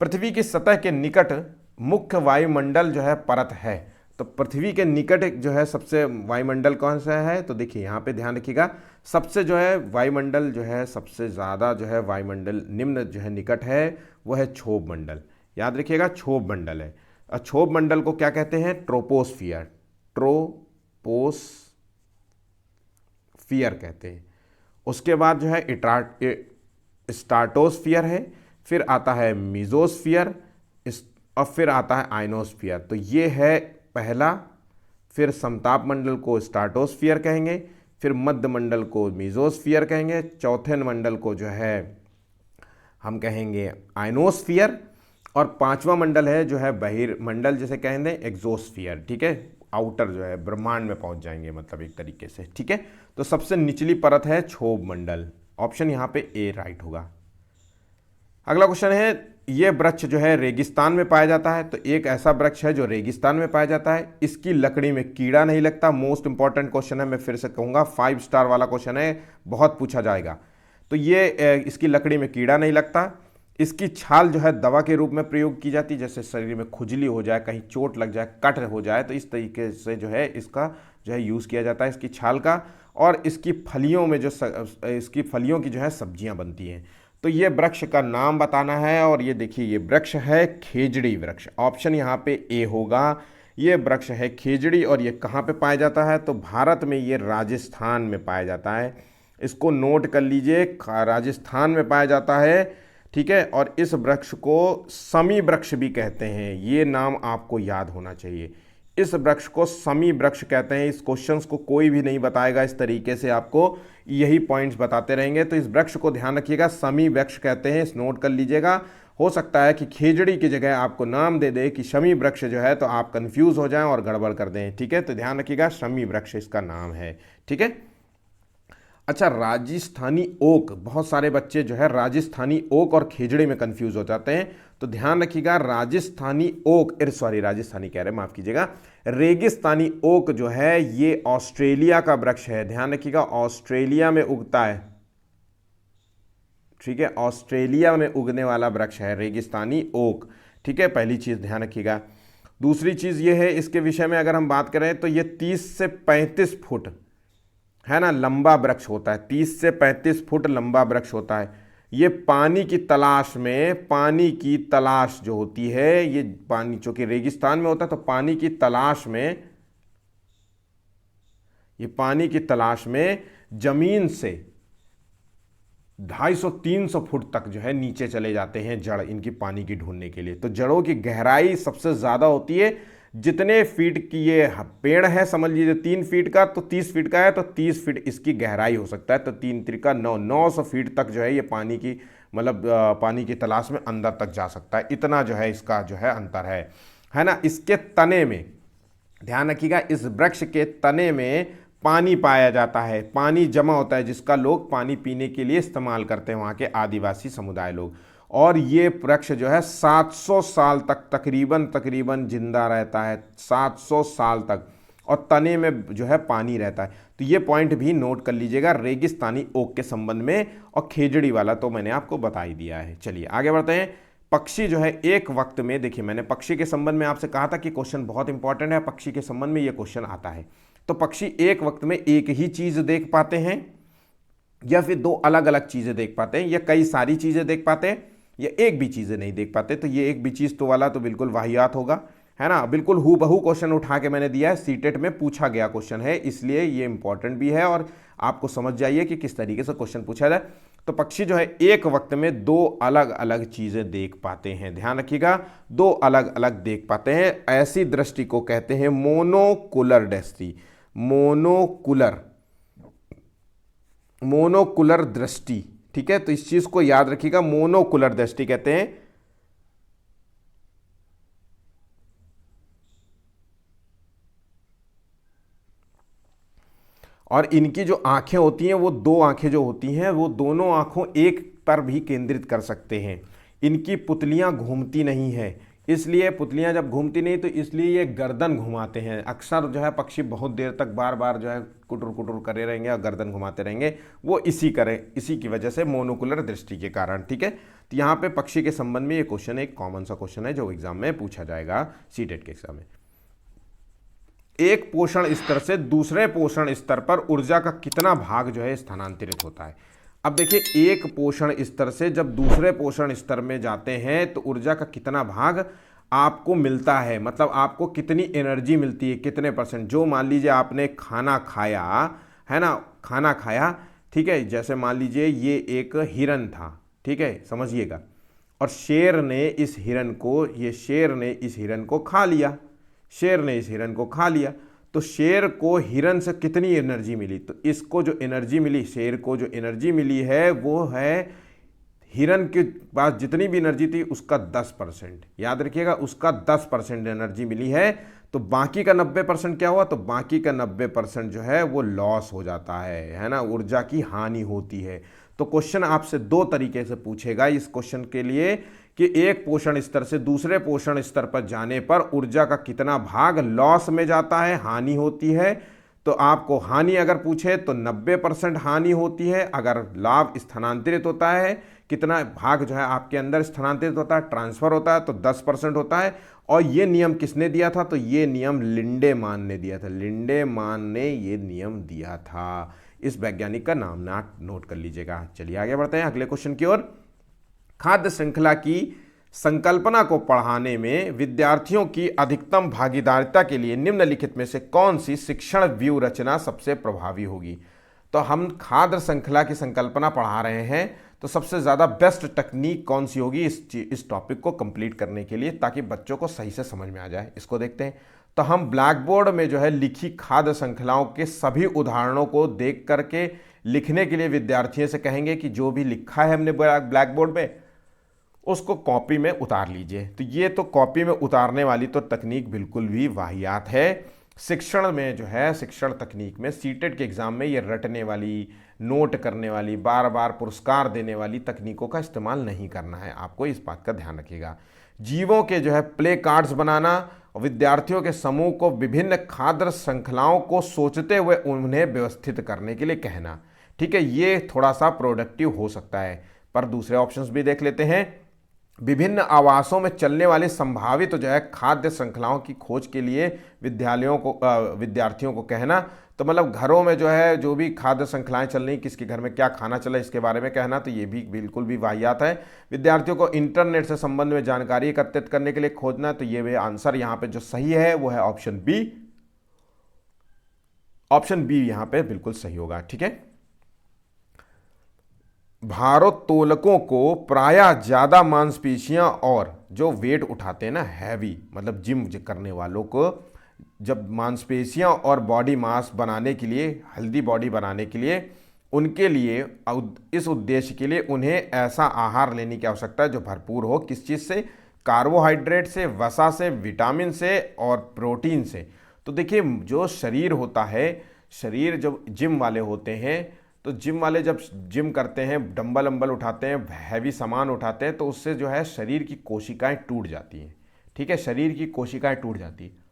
पृथ्वी की सतह के निकट मुख्य वायुमंडल जो है परत है, तो पृथ्वी के निकट जो है सबसे वायुमंडल कौन सा है? तो देखिए यहाँ पे ध्यान रखिएगा, सबसे जो है वायुमंडल जो है सबसे ज़्यादा जो है वायुमंडल निम्न जो है निकट है वो है क्षोभ मंडल। याद रखिएगा, क्षोभ मंडल है। और क्षोभ मंडल को क्या कहते हैं? ट्रोपोस्फियर, ट्रोपोस्फियर कहते हैं। उसके बाद जो है स्ट्राटोस्फियर है, फिर आता है मीजोस्फियर, और फिर आता है आयनोस्फियर। तो ये है पहला, फिर समताप मंडल को स्ट्राटोस्फियर कहेंगे, फिर मध्य मंडल को मीजोस्फियर कहेंगे, चौथे मंडल को जो है हम कहेंगे आयनोस्फियर, और पांचवा मंडल है जो है बहिर्मंडल जिसे कहेंगे एक्सोस्फियर। ठीक है, आउटर जो है ब्रह्मांड में पहुंच जाएंगे, मतलब एक तरीके से, ठीक है। तो सबसे निचली परत है क्षोभ मंडल, ऑप्शन यहाँ पे ए राइट होगा। अगला क्वेश्चन है, ये वृक्ष जो है रेगिस्तान में पाया जाता है। तो एक ऐसा वृक्ष है जो रेगिस्तान में पाया जाता है, इसकी लकड़ी में कीड़ा नहीं लगता। मोस्ट इंपॉर्टेंट क्वेश्चन है, मैं फिर से कहूँगा 5 स्टार वाला क्वेश्चन है, बहुत पूछा जाएगा। तो ये इसकी लकड़ी में कीड़ा नहीं लगता। इसकी छाल जो है दवा के रूप में प्रयोग की जाती है, जैसे शरीर में खुजली हो जाए, कहीं चोट लग जाए, कट हो जाए, तो इस तरीके से जो है इसका जो है यूज़ किया जाता है इसकी छाल का। और इसकी फलियों में जो इसकी फलियों की जो है सब्जियां बनती हैं। तो ये वृक्ष का नाम बताना है, और ये देखिए ये वृक्ष है खेजड़ी वृक्ष, ऑप्शन यहाँ पे ए होगा। ये वृक्ष है खेजड़ी, और ये कहाँ पे पाया जाता है? तो भारत में ये राजस्थान में पाया जाता है। इसको नोट कर लीजिए, राजस्थान में पाया जाता है, ठीक है। और इस वृक्ष को समी वृक्ष भी कहते हैं, ये नाम आपको याद होना चाहिए। इस वृक्ष को समी वृक्ष कहते हैं। इस क्वेश्चंस को कोई भी नहीं बताएगा इस तरीके से, आपको यही पॉइंट्स बताते रहेंगे। तो इस वृक्ष को ध्यान रखिएगा, समी वृक्ष कहते हैं, इस नोट कर लीजिएगा। हो सकता है कि खेजड़ी की जगह आपको नाम दे दे कि शमी वृक्ष जो है, तो आप कंफ्यूज हो जाएं और गड़बड़ कर दें, ठीक है। तो ध्यान रखिएगा, शमी वृक्ष इसका नाम है, ठीक है। अच्छा, राजस्थानी ओक, बहुत सारे बच्चे जो है राजस्थानी ओक और खेजड़ी में कंफ्यूज हो जाते हैं। तो ध्यान रखिएगा, राजस्थानी ओक, सॉरी राजस्थानी कह रहे हैं, माफ कीजिएगा, रेगिस्तानी ओक जो है ये ऑस्ट्रेलिया का वृक्ष है। ध्यान रखिएगा, ऑस्ट्रेलिया में उगता है, ठीक है, ऑस्ट्रेलिया में उगने वाला वृक्ष है रेगिस्तानी ओक, ठीक है। पहली चीज ध्यान रखिएगा। दूसरी चीज ये है, इसके विषय में अगर हम बात करें तो ये 30 से 35 फुट है ना लंबा वृक्ष होता है, 30 से 35 फुट लंबा वृक्ष होता है। ये पानी की तलाश में, पानी की तलाश जो होती है, ये पानी चूंकि रेगिस्तान में होता है, तो पानी की तलाश में, ये पानी की तलाश में जमीन से 250-300 फुट तक जो है नीचे चले जाते हैं जड़ इनकी पानी की ढूंढने के लिए। तो जड़ों की गहराई सबसे ज़्यादा होती है। जितने फीट की ये पेड़ है, समझ लीजिए 3 फीट का, तो 30 फीट का है, तो 30 फीट इसकी गहराई हो सकता है। तो 3 त्रिका 900 फीट तक जो है ये पानी की, मतलब पानी की तलाश में अंदर तक जा सकता है। इतना जो है इसका जो है अंतर है ना। इसके तने में ध्यान रखिएगा, इस वृक्ष के तने में पानी पाया जाता है, पानी जमा होता है, जिसका लोग पानी पीने के लिए इस्तेमाल करते हैं, वहाँ के आदिवासी समुदाय लोग। और ये वृक्ष जो है 700 साल तक तकरीबन जिंदा रहता है, 700 साल तक, और तने में जो है पानी रहता है। तो ये पॉइंट भी नोट कर लीजिएगा रेगिस्तानी ओक के संबंध में। और खेजड़ी वाला तो मैंने आपको बता ही दिया है। चलिए आगे बढ़ते हैं। पक्षी जो है एक वक्त में, देखिए मैंने पक्षी के संबंध में आपसे कहा था कि क्वेश्चन बहुत इंपॉर्टेंट है, पक्षी के संबंध में ये क्वेश्चन आता है। तो पक्षी एक वक्त में एक ही चीज देख पाते हैं, या फिर 2 अलग अलग चीजें देख पाते हैं, या कई सारी चीजें देख पाते हैं, या एक भी चीजें नहीं देख पाते। तो ये एक भी चीज तो वाला तो बिल्कुल वाहियात होगा, है ना। बिल्कुल हूबहू क्वेश्चन उठा के मैंने दिया है, सीटेट में पूछा गया क्वेश्चन है, इसलिए ये इंपॉर्टेंट भी है, और आपको समझ जाइए कि किस तरीके से क्वेश्चन पूछा जाए। तो पक्षी जो है एक वक्त में 2 अलग अलग चीजें देख पाते हैं। ध्यान रखिएगा, 2 अलग अलग देख पाते हैं। ऐसी दृष्टि को कहते हैं मोनोकुलर दृष्टि, मोनोकुलर दृष्टि, ठीक है। तो इस चीज को याद रखिएगा, मोनोकुलर दृष्टि कहते हैं। और इनकी जो आंखें होती हैं, वो 2 आंखें जो होती हैं, वो दोनों आंखों एक पर भी केंद्रित कर सकते हैं। इनकी पुतलियां घूमती नहीं है, इसलिए पुतलियां जब घूमती नहीं, तो इसलिए ये गर्दन घुमाते हैं। अक्सर जो है पक्षी बहुत देर तक बार बार जो है कुटुर कुटुर करे रहेंगे और गर्दन घुमाते रहेंगे, वो इसी की वजह से मोनोकुलर दृष्टि के कारण, ठीक है। तो यहाँ पे पक्षी के संबंध में ये क्वेश्चन एक कॉमन सा क्वेश्चन है जो एग्जाम में पूछा जाएगा, सीटेट के एग्जाम में। एक पोषण स्तर से दूसरे पोषण स्तर पर ऊर्जा का कितना भाग जो है स्थानांतरित होता है। अब देखिए, एक पोषण स्तर से जब दूसरे पोषण स्तर में जाते हैं तो ऊर्जा का कितना भाग आपको मिलता है, मतलब आपको कितनी एनर्जी मिलती है, कितने %। जो मान लीजिए आपने खाना खाया है ना, खाना खाया, ठीक है, जैसे मान लीजिए ये एक हिरन था, ठीक है, समझिएगा, और शेर ने इस हिरन को खा लिया, शेर ने इस हिरन को खा लिया। तो शेर को हिरन से कितनी एनर्जी मिली? तो इसको जो एनर्जी मिली, शेर को जो एनर्जी मिली है, वो है हिरन के पास जितनी भी एनर्जी थी उसका 10%। याद रखिएगा, उसका 10% एनर्जी मिली है। तो बाकी का 90% क्या हुआ, तो बाकी का 90% जो है वो लॉस हो जाता है ना, ऊर्जा की हानि होती है। तो क्वेश्चन आपसे दो तरीके से पूछेगा इस क्वेश्चन के लिए कि एक पोषण स्तर से दूसरे पोषण स्तर पर जाने पर ऊर्जा का कितना भाग लॉस में जाता है, हानि होती है। तो आपको हानि अगर पूछे तो 90% हानि होती है, अगर लाभ स्थानांतरित होता है, कितना भाग जो है आपके अंदर स्थानांतरित होता है, ट्रांसफर होता है, तो 10% होता है। और ये नियम किसने दिया था, तो ये नियम लिंडेमान ने दिया था, लिंडेमान ने ये नियम दिया था। इस वैज्ञानिक का नाम नोट कर लीजिएगा। चलिए आगे बढ़ते हैं अगले क्वेश्चन की ओर। खाद्य श्रृंखला की संकल्पना को पढ़ाने में विद्यार्थियों की अधिकतम भागीदारिता के लिए निम्नलिखित में से कौन सी शिक्षण व्यू रचना सबसे प्रभावी होगी। तो हम खाद्य श्रृंखला की संकल्पना पढ़ा रहे हैं, तो सबसे ज़्यादा बेस्ट टेक्निक कौन सी होगी इस टॉपिक को कंप्लीट करने के लिए, ताकि बच्चों को सही से समझ में आ जाए। इसको देखते हैं। तो हम ब्लैक बोर्ड में जो है लिखी खाद्य श्रृंखलाओं के सभी उदाहरणों को देख करके लिखने के लिए विद्यार्थियों से कहेंगे कि जो भी लिखा है हमने ब्लैक बोर्ड में उसको कॉपी में उतार लीजिए। तो ये तो कॉपी में उतारने वाली तो तकनीक बिल्कुल भी वाहियात है। शिक्षण में जो है, शिक्षण तकनीक में सीटेट के एग्जाम में ये रटने वाली, नोट करने वाली, बार बार पुरस्कार देने वाली तकनीकों का इस्तेमाल नहीं करना है। आपको इस बात का ध्यान रखिएगा। जीवों के जो है प्ले कार्ड्स बनाना, विद्यार्थियों के समूह को विभिन्न खाद्य श्रृंखलाओं को सोचते हुए उन्हें व्यवस्थित करने के लिए कहना, ठीक है, ये थोड़ा सा प्रोडक्टिव हो सकता है। पर दूसरे ऑप्शंस भी देख लेते हैं। विभिन्न आवासों में चलने वाली संभावित जो है खाद्य श्रृंखलाओं की खोज के लिए विद्यार्थियों को कहना। तो मतलब घरों में जो है जो भी खाद्य श्रृंखलाएं चल रही, किसके घर में क्या खाना चला, इसके बारे में कहना। तो ये भी बिल्कुल भी वाहियात है। विद्यार्थियों को इंटरनेट से संबंध में जानकारी एकत्रित करने के लिए खोजना। तो ये आंसर यहाँ पे जो सही है वो है ऑप्शन बी। ऑप्शन बी यहाँ पे बिल्कुल सही होगा। ठीक है। भारोत्तोलकों को प्रायः ज्यादा मांसपेशियां और जो वेट उठाते हैं ना, हैवी, मतलब जिम करने वालों को जब मांसपेशियां और बॉडी मास बनाने के लिए, हेल्दी बॉडी बनाने के लिए, उनके लिए इस उद्देश्य के लिए उन्हें ऐसा आहार लेने की आवश्यकता है जो भरपूर हो। किस चीज़ से? कार्बोहाइड्रेट से, वसा से, विटामिन से और प्रोटीन से। तो देखिए जो शरीर होता है, शरीर जब जिम वाले होते हैं, तो जिम वाले जब जिम करते हैं, डंबल अम्बल उठाते हैं, हैवी सामान उठाते हैं, तो उससे जो है शरीर की कोशिकाएं टूट जाती हैं। ठीक है, शरीर की कोशिकाएं टूट जाती हैं।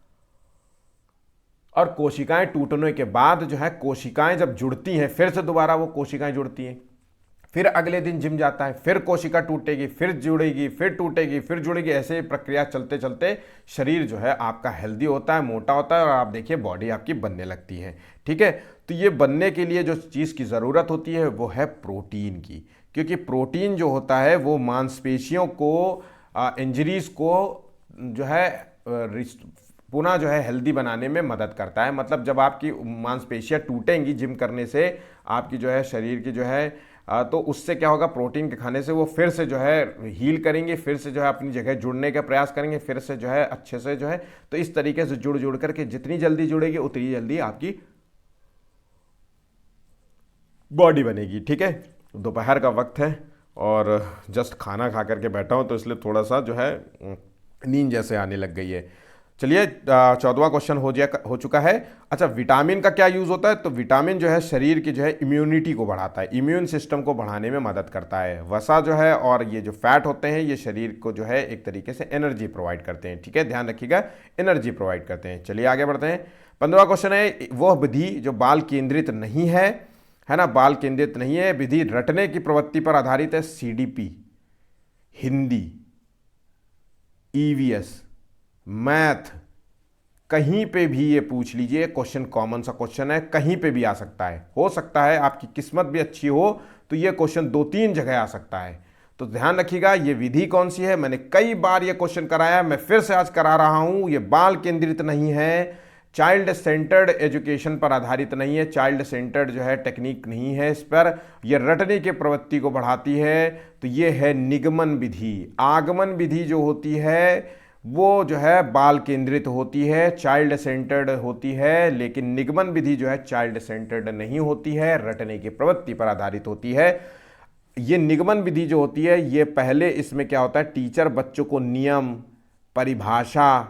और कोशिकाएं टूटने के बाद जो है कोशिकाएं जब जुड़ती हैं, फिर से दोबारा वो कोशिकाएं जुड़ती हैं, फिर अगले दिन जिम जाता है, फिर कोशिका टूटेगी, फिर जुड़ेगी, फिर टूटेगी, फिर जुड़ेगी। ऐसे प्रक्रिया चलते चलते शरीर जो है आपका हेल्दी होता है, मोटा होता है, और आप देखिए बॉडी आपकी बनने लगती है। ठीक है, तो ये बनने के लिए जो चीज़ की ज़रूरत होती है वो है प्रोटीन की, क्योंकि प्रोटीन जो होता है वो मांसपेशियों को, इंजरीज को जो है पुनः जो है हेल्दी बनाने में मदद करता है। मतलब जब आपकी मांसपेशियां टूटेंगी जिम करने से, आपकी जो है शरीर की जो है, तो उससे क्या होगा, प्रोटीन के खाने से वो फिर से जो है हील करेंगे, फिर से जो है अपनी जगह जुड़ने का प्रयास करेंगे, फिर से जो है अच्छे से जो है, तो इस तरीके से जुड़ जुड़ करके जितनी जल्दी जुड़ेगी उतनी जल्दी आपकी बॉडी बनेगी। ठीक है, दोपहर का वक्त है और जस्ट खाना खा करके बैठा हूँ, तो इसलिए थोड़ा सा जो है नींद जैसे आने लग गई है। चलिए 14वां क्वेश्चन हो चुका है। अच्छा, विटामिन का क्या यूज़ होता है? तो विटामिन जो है शरीर की जो है इम्यूनिटी को बढ़ाता है, इम्यून सिस्टम को बढ़ाने में मदद करता है। वसा जो है और ये जो फैट होते हैं ये शरीर को जो है एक तरीके से एनर्जी प्रोवाइड करते हैं। ठीक है, ध्यान रखिएगा, एनर्जी प्रोवाइड करते हैं। चलिए आगे बढ़ते हैं। 15वां क्वेश्चन है, वह विधि जो बाल केंद्रित नहीं है ना, बाल केंद्रित नहीं है, विधि रटने की प्रवृत्ति पर आधारित है। सीडीपी, हिंदी, ईवीएस, मैथ, कहीं पे भी ये पूछ लीजिए, क्वेश्चन कॉमन सा क्वेश्चन है, कहीं पे भी आ सकता है। हो सकता है आपकी किस्मत भी अच्छी हो तो ये क्वेश्चन 2-3 जगह आ सकता है। तो ध्यान रखिएगा, ये विधि कौन सी है। मैंने कई बार ये क्वेश्चन कराया, मैं फिर से आज करा रहा हूं। ये बाल केंद्रित नहीं है, चाइल्ड सेंटर्ड एजुकेशन पर आधारित नहीं है, चाइल्ड सेंटर्ड जो है टेक्निक नहीं है इस पर, यह रटने की प्रवृत्ति को बढ़ाती है। तो ये है निगमन विधि। आगमन विधि जो होती है वो जो है बाल केंद्रित होती है, चाइल्ड सेंटर्ड होती है, लेकिन निगमन विधि जो है चाइल्ड सेंटर्ड नहीं होती है, रटने की प्रवृत्ति पर आधारित होती है। ये निगमन विधि जो होती है, ये पहले इसमें क्या होता है, टीचर बच्चों को नियम, परिभाषा,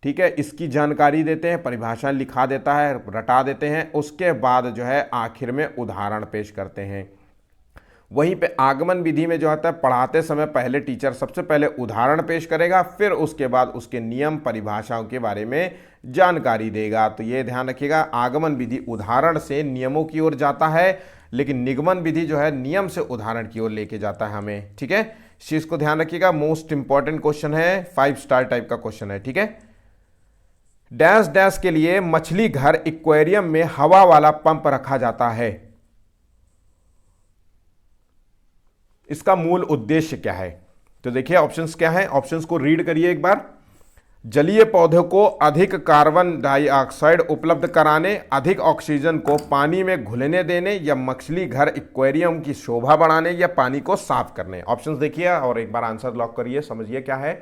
ठीक है, इसकी जानकारी देते हैं, परिभाषा लिखा देता है, रटा देते हैं, उसके बाद जो है आखिर में उदाहरण पेश करते हैं। वहीं पे आगमन विधि में जो होता है, पढ़ाते समय पहले टीचर सबसे पहले उदाहरण पेश करेगा, फिर उसके बाद उसके नियम परिभाषाओं के बारे में जानकारी देगा। तो ये ध्यान रखिएगा, आगमन विधि उदाहरण से नियमों की ओर जाता है, लेकिन निगमन विधि जो है नियम से उदाहरण की ओर लेके जाता है हमें। ठीक है, इस चीज को ध्यान रखिएगा, मोस्ट इंपॉर्टेंट क्वेश्चन है, 5 स्टार टाइप का क्वेश्चन है। ठीक है, डैश डैश के लिए मछली घर एक्वेरियम में हवा वाला पंप रखा जाता है, इसका मूल उद्देश्य क्या है? तो देखिए ऑप्शंस क्या है, ऑप्शंस को रीड करिए एक बार। जलीय पौधों को अधिक कार्बन डाइऑक्साइड उपलब्ध कराने, अधिक ऑक्सीजन को पानी में घुलने देने, या मछली घर एक्वेरियम की शोभा बढ़ाने, या पानी को साफ करने। ऑप्शंस देखिए और एक बार आंसर लॉक करिए, समझिए क्या है।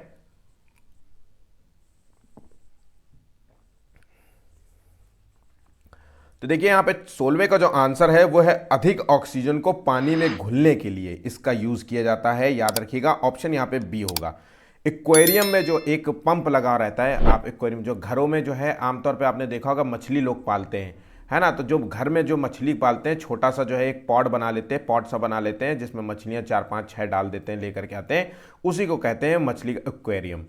तो देखिए यहां पे 16वें का जो आंसर है वो है अधिक ऑक्सीजन को पानी में घुलने के लिए इसका यूज किया जाता है। याद रखिएगा ऑप्शन यहां पे बी होगा। एक्वेरियम में जो एक पंप लगा रहता है, आप एक्वेरियम जो घरों में जो है आमतौर पे आपने देखा होगा मछली लोग पालते हैं, है ना। तो जो घर में जो मछली पालते हैं, छोटा सा जो है एक पॉट बना लेते हैं, पॉट सा बना लेते हैं जिसमें मछलियां 4 5 6 डाल देते हैं, लेकर के आते हैं, उसी को कहते हैं मछली एक्वेरियम।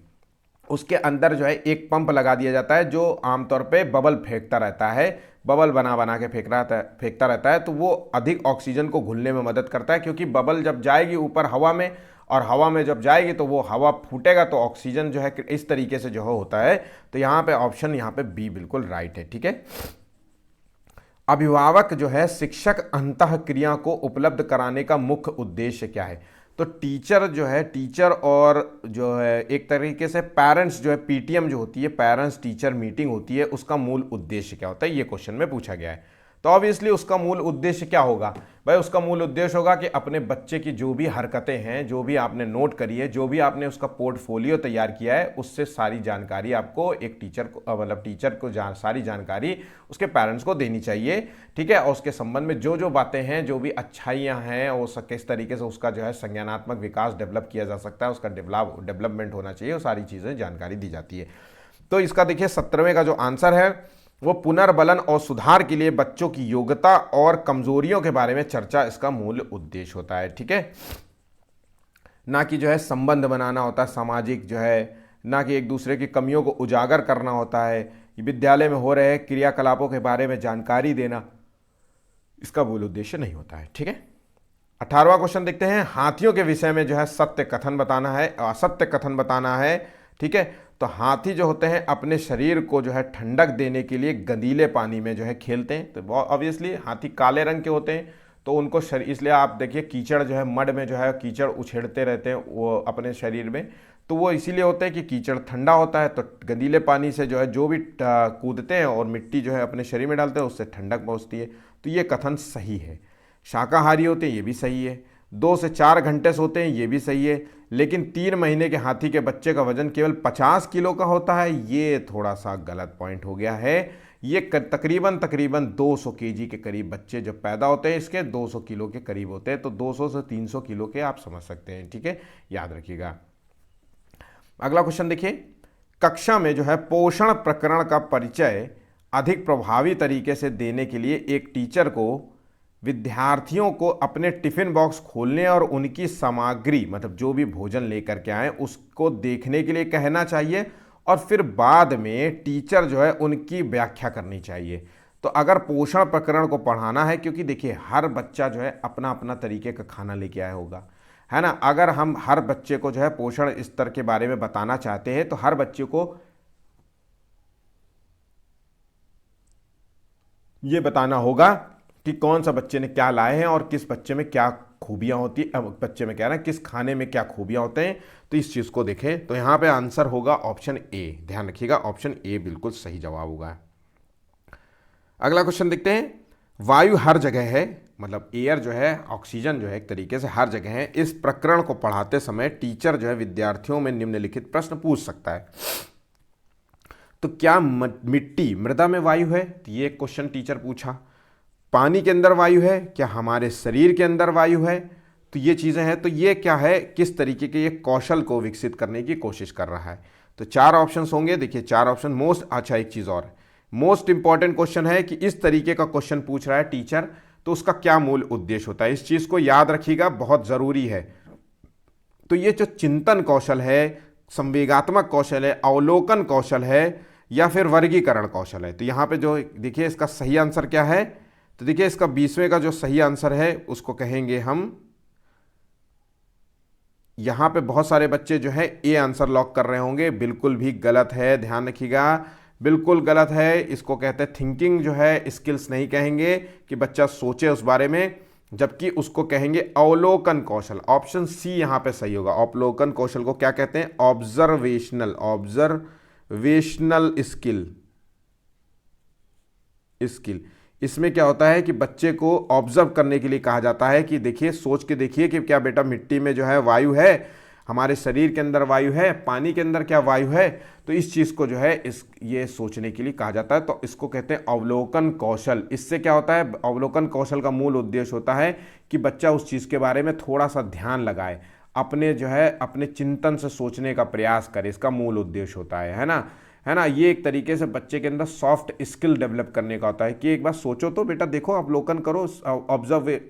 उसके अंदर जो है एक पंप लगा दिया जाता है जो आमतौर पे बबल फेंकता रहता है, बबल बना बना के फेंकता रहता है। तो वो अधिक ऑक्सीजन को घुलने में मदद करता है, क्योंकि बबल जब जाएगी ऊपर हवा में, और हवा में जब जाएगी तो वो हवा फूटेगा तो ऑक्सीजन जो है इस तरीके से जो होता है। तो यहाँ पे ऑप्शन यहाँ पे बी बिल्कुल राइट है। ठीक है, अभिभावक जो है शिक्षक अंतःक्रिया को उपलब्ध कराने का मुख्य उद्देश्य क्या है? तो टीचर जो है, टीचर और जो है एक तरीके से पेरेंट्स जो है, पीटीएम जो होती है, पेरेंट्स टीचर मीटिंग होती है, उसका मूल उद्देश्य क्या होता है, ये क्वेश्चन में पूछा गया है। तो ऑब्वियसली उसका मूल उद्देश्य क्या होगा भाई? उसका मूल उद्देश्य होगा कि अपने बच्चे की जो भी हरकतें हैं, जो भी आपने नोट करी है, जो भी आपने उसका पोर्टफोलियो तैयार किया है, उससे सारी जानकारी आपको एक टीचर को, मतलब टीचर को सारी जानकारी उसके पेरेंट्स को देनी चाहिए। ठीक है, और उसके संबंध में जो जो बातें हैं, जो भी अच्छाइयाँ हैं, वो किस तरीके से उसका जो है संज्ञानात्मक विकास डेवलप किया जा सकता है, उसका डेवलपमेंट होना चाहिए, वो सारी चीज़ें जानकारी दी जाती है। तो इसका देखिए 17वें का जो आंसर है वो पुनर्बलन और सुधार के लिए बच्चों की योग्यता और कमजोरियों के बारे में चर्चा इसका मूल उद्देश्य होता है। ठीक है, ना कि जो है संबंध बनाना होता है सामाजिक जो है, ना कि एक दूसरे की कमियों को उजागर करना होता है, विद्यालय में हो रहे क्रियाकलापों के बारे में जानकारी देना इसका मूल उद्देश्य नहीं होता है। ठीक है, 18वां क्वेश्चन देखते हैं। हाथियों के विषय में जो है सत्य कथन बताना है, असत्य कथन बताना है। ठीक है, तो हाथी जो होते हैं अपने शरीर को जो है ठंडक देने के लिए गंदीले पानी में जो है खेलते हैं। तो ऑब्वियसली हाथी काले रंग के होते हैं, तो उनको शरीर, इसलिए आप देखिए कीचड़ जो है, मड में जो है कीचड़ उछेड़ते रहते हैं वो अपने शरीर में, तो वो इसीलिए होते हैं कि कीचड़ ठंडा होता है, तो गंदीले पानी से जो है जो भी कूदते हैं और मिट्टी जो है अपने शरीर में डालते हैं, उससे ठंडक पहुँचती है। तो ये कथन सही है। शाकाहारी होते हैं, ये भी सही है। 2 से 4 घंटे सोते हैं, ये भी सही है। लेकिन 3 महीने के हाथी के बच्चे का वजन केवल 50 किलो का होता है, ये थोड़ा सा गलत पॉइंट हो गया है। ये तकरीबन 200 केजी के करीब बच्चे जब पैदा होते हैं इसके 200 किलो के करीब होते हैं, तो 200 से 300 किलो के आप समझ सकते हैं। ठीक है, याद रखिएगा। अगला क्वेश्चन देखिए। कक्षा में जो है पोषण प्रकरण का परिचय अधिक प्रभावी तरीके से देने के लिए एक टीचर को विद्यार्थियों को अपने टिफिन बॉक्स खोलने और उनकी सामग्री, मतलब जो भी भोजन लेकर के आए उसको देखने के लिए कहना चाहिए, और फिर बाद में टीचर जो है उनकी व्याख्या करनी चाहिए। तो अगर पोषण प्रकरण को पढ़ाना है, क्योंकि देखिए हर बच्चा जो है अपना अपना तरीके का खाना लेके आया होगा, है ना। अगर हम हर बच्चे को जो है पोषण स्तर के बारे में बताना चाहते हैं तो हर बच्चे को ये बताना होगा कि कौन सा बच्चे ने क्या लाए हैं और किस बच्चे में क्या खूबियां होती है, बच्चे में क्या ना किस खाने में क्या खूबियां होते हैं। तो इस चीज़ को देखें तो यहाँ पे आंसर होगा ऑप्शन ए। ध्यान रखिएगा, ऑप्शन ए बिल्कुल सही जवाब होगा। अगला क्वेश्चन देखते हैं। वायु हर जगह है, मतलब एयर जो है, ऑक्सीजन जो है एक तरीके से हर जगह है। इस प्रकरण को पढ़ाते समय टीचर जो है विद्यार्थियों में निम्नलिखित प्रश्न पूछ सकता है। तो क्या मिट्टी मृदा में वायु है? तो ये क्वेश्चन टीचर पूछा। पानी के अंदर वायु है? क्या हमारे शरीर के अंदर वायु है? तो ये चीज़ें हैं। तो ये क्या है, किस तरीके के ये कौशल को विकसित करने की कोशिश कर रहा है। तो 4 ऑप्शंस होंगे। देखिए 4 ऑप्शन। मोस्ट, अच्छा एक चीज़ और है, मोस्ट इंपॉर्टेंट क्वेश्चन है कि इस तरीके का क्वेश्चन पूछ रहा है टीचर तो उसका क्या मूल उद्देश्य होता है, इस चीज़ को याद रखिएगा, बहुत ज़रूरी है। तो ये जो चिंतन कौशल है, संवेगात्मक कौशल है, अवलोकन कौशल है, या फिर वर्गीकरण कौशल है, तो यहाँ पे जो देखिए इसका सही आंसर क्या है, तो देखिए इसका 20वें का जो सही आंसर है उसको कहेंगे हम, यहाँ पे बहुत सारे बच्चे जो है ए आंसर लॉक कर रहे होंगे, बिल्कुल भी गलत है, ध्यान रखिएगा, बिल्कुल गलत है। इसको कहते हैं थिंकिंग जो है स्किल्स नहीं कहेंगे कि बच्चा सोचे उस बारे में, जबकि उसको कहेंगे अवलोकन कौशल। ऑप्शन सी यहाँ पे सही होगा। अवलोकन कौशल को क्या कहते हैं? Observational, observational skill. इसमें क्या होता है कि बच्चे को ऑब्जर्व करने के लिए कहा जाता है कि देखिए, सोच के देखिए कि क्या बेटा मिट्टी में जो है वायु है, हमारे शरीर के अंदर वायु है, पानी के अंदर क्या वायु है, तो इस चीज़ को जो है ये सोचने के लिए कहा जाता है। तो इसको कहते हैं अवलोकन कौशल। इससे क्या होता है? अवलोकन कौशल का मूल उद्देश्य होता है कि बच्चा उस चीज़ के बारे में थोड़ा सा ध्यान लगाए, अपने जो है अपने चिंतन से सोचने का प्रयास करे, इसका मूल उद्देश्य होता है ना। ये एक तरीके से बच्चे के अंदर सॉफ्ट स्किल डेवलप करने का होता है कि एक बार सोचो तो बेटा, देखो, अवलोकन करो,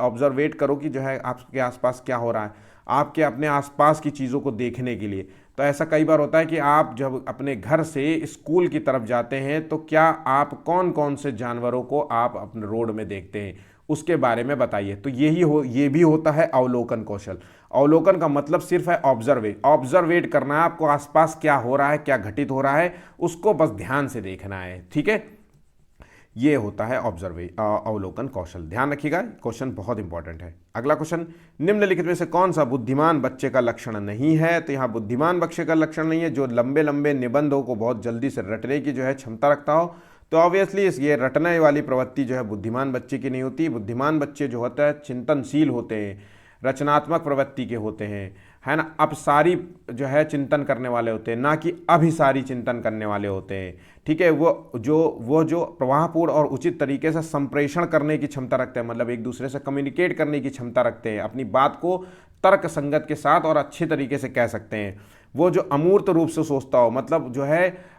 ऑब्जर्वेट करो कि जो है आपके आसपास क्या हो रहा है, आपके अपने आसपास की चीज़ों को देखने के लिए। तो ऐसा कई बार होता है कि आप जब अपने घर से स्कूल की तरफ जाते हैं तो क्या आप कौन कौन से जानवरों को आप अपने रोड में देखते हैं, उसके बारे में बताइए। तो ये भी होता है अवलोकन कौशल। अवलोकन का मतलब सिर्फ है ऑब्जर्वेट करना है, आपको आसपास क्या हो रहा है, क्या घटित हो रहा है, उसको बस ध्यान से देखना है, ठीक है। ये होता है अवलोकन कौशल। ध्यान रखिएगा, क्वेश्चन बहुत इंपॉर्टेंट है। अगला क्वेश्चन, निम्नलिखित में से कौन सा बुद्धिमान बच्चे का लक्षण नहीं है? तो यहाँ बुद्धिमान बच्चे का लक्षण नहीं है जो लंबे लंबे निबंधों को बहुत जल्दी से रटने की जो है क्षमता रखता हो। तो ऑब्वियसली ये रटने वाली प्रवृत्ति जो है बुद्धिमान बच्चे की नहीं होती। बुद्धिमान बच्चे जो होता है चिंतनशील होते हैं, रचनात्मक प्रवृत्ति के होते हैं, है ना, अपसारी जो है चिंतन करने वाले होते हैं, ना कि अभिसारी चिंतन करने वाले होते हैं, ठीक है। वो जो प्रवाहपूर्ण और उचित तरीके से संप्रेषण करने की क्षमता रखते हैं, मतलब एक दूसरे से कम्युनिकेट करने की क्षमता रखते हैं, अपनी बात को तर्क संगत के साथ और अच्छे तरीके से कह सकते हैं। वो जो अमूर्त रूप से सोचता हो, मतलब जो है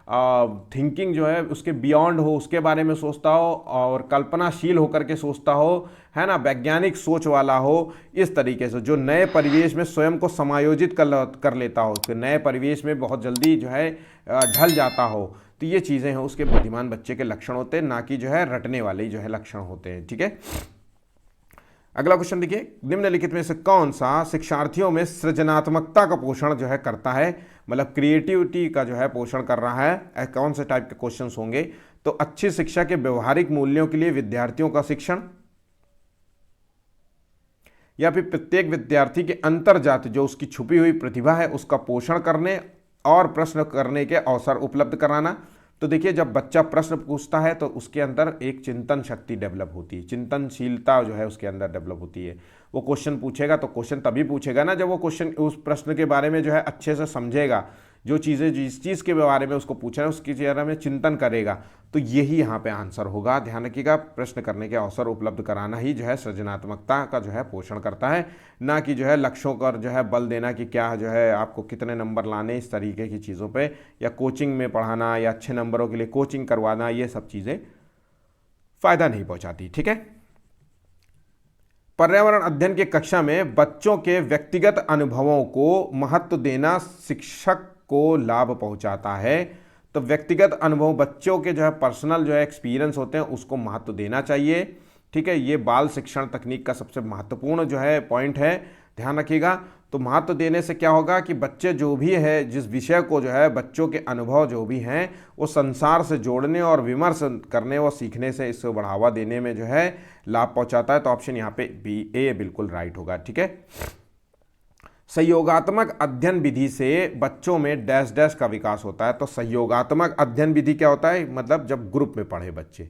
थिंकिंग जो है उसके बियॉन्ड हो, उसके बारे में सोचता हो और कल्पनाशील होकर के सोचता हो, है ना, वैज्ञानिक सोच वाला हो, इस तरीके से जो नए परिवेश में स्वयं को समायोजित कर लेता हो, कि नए परिवेश में बहुत जल्दी जो है ढल जाता हो। तो ये चीज़ें हैं उसके बुद्धिमान बच्चे के लक्षण होते हैं, ना कि जो है रटने वाले जो है लक्षण होते हैं, ठीक है। अगला क्वेश्चन देखिए, निम्नलिखित में से कौन सा शिक्षार्थियों में सृजनात्मकता का पोषण जो है करता है, मतलब क्रिएटिविटी का जो है पोषण कर रहा है? कौन से टाइप के क्वेश्चंस होंगे? तो अच्छी शिक्षा के व्यवहारिक मूल्यों के लिए विद्यार्थियों का शिक्षण, या फिर प्रत्येक विद्यार्थी के अंतर्जात जो उसकी छुपी हुई प्रतिभा है उसका पोषण करने और प्रश्न करने के अवसर उपलब्ध कराना। तो देखिए, जब बच्चा प्रश्न पूछता है तो उसके अंदर एक चिंतन शक्ति डेवलप होती है, चिंतनशीलता जो है उसके अंदर डेवलप होती है। वो क्वेश्चन पूछेगा तो क्वेश्चन तभी पूछेगा ना जब वो क्वेश्चन उस प्रश्न के बारे में जो है अच्छे से समझेगा, जो चीज़ें जिस चीज़ के बारे में उसको पूछना है उसके बारे में चिंतन करेगा। तो यही यहाँ पे आंसर होगा। ध्यान रखिएगा, प्रश्न करने के अवसर उपलब्ध कराना ही जो है सृजनात्मकता का जो है पोषण करता है, ना कि जो है लक्ष्यों पर जो है बल देना कि क्या जो है आपको कितने नंबर लाने, इस तरीके की चीज़ों पे, या कोचिंग में पढ़ाना या अच्छे नंबरों के लिए कोचिंग करवाना, ये सब चीज़ें फ़ायदा नहीं पहुँचाती, ठीक है। पर्यावरण अध्ययन की कक्षा में बच्चों के व्यक्तिगत अनुभवों को महत्व देना शिक्षक को लाभ पहुंचाता है। तो व्यक्तिगत अनुभव, बच्चों के जो है पर्सनल जो है एक्सपीरियंस होते हैं उसको महत्व देना चाहिए, ठीक है। ये बाल शिक्षण तकनीक का सबसे महत्वपूर्ण जो है पॉइंट है, ध्यान रखिएगा। तो महत्व देने से क्या होगा कि बच्चे जो भी है, जिस विषय को जो है बच्चों के अनुभव जो भी हैं वो संसार से जोड़ने और विमर्श करने और सीखने से इसको बढ़ावा देने में जो है लाभ पहुंचाता है। तो ऑप्शन यहाँ पे बी, ए बिल्कुल राइट होगा, ठीक है। सहयोगात्मक अध्ययन विधि से बच्चों में डैश डैश का विकास होता है। तो सहयोगात्मक अध्ययन विधि क्या होता है? मतलब जब ग्रुप में पढ़े बच्चे,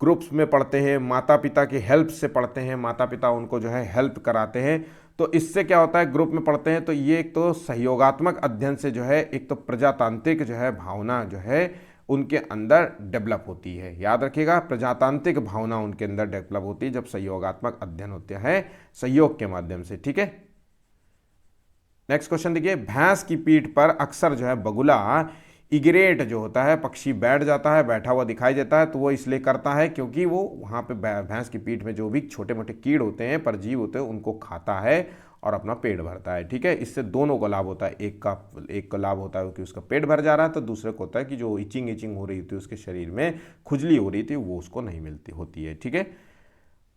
ग्रुप्स में पढ़ते हैं, माता पिता की हेल्प से पढ़ते हैं, माता पिता उनको जो है हेल्प कराते हैं, तो इससे क्या होता है, ग्रुप में पढ़ते हैं तो ये एक तो सहयोगात्मक अध्ययन से जो है एक तो प्रजातांत्रिक जो है भावना जो है उनके अंदर डेवलप होती है। याद रखिएगा, प्रजातांत्रिक भावना उनके अंदर डेवलप होती है जब सहयोगात्मक अध्ययन होता है सहयोग के माध्यम से, ठीक है। नेक्स्ट क्वेश्चन देखिए, भैंस की पीठ पर अक्सर जो है बगुला इग्रेट जो होता है, पक्षी बैठ जाता है, बैठा हुआ दिखाई देता है, तो वो इसलिए करता है क्योंकि वो वहाँ पे भैंस की पीठ में जो भी छोटे मोटे कीड़ होते हैं, परजीव होते हैं, उनको खाता है और अपना पेट भरता है। ठीक है, इससे दोनों को लाभ होता है। एक का लाभ होता है कि उसका पेट भर जा रहा है, तो दूसरे को होता है कि जो इचिंग हो रही थी उसके शरीर में, खुजली हो रही थी, वो उसको नहीं मिलती होती है। ठीक है,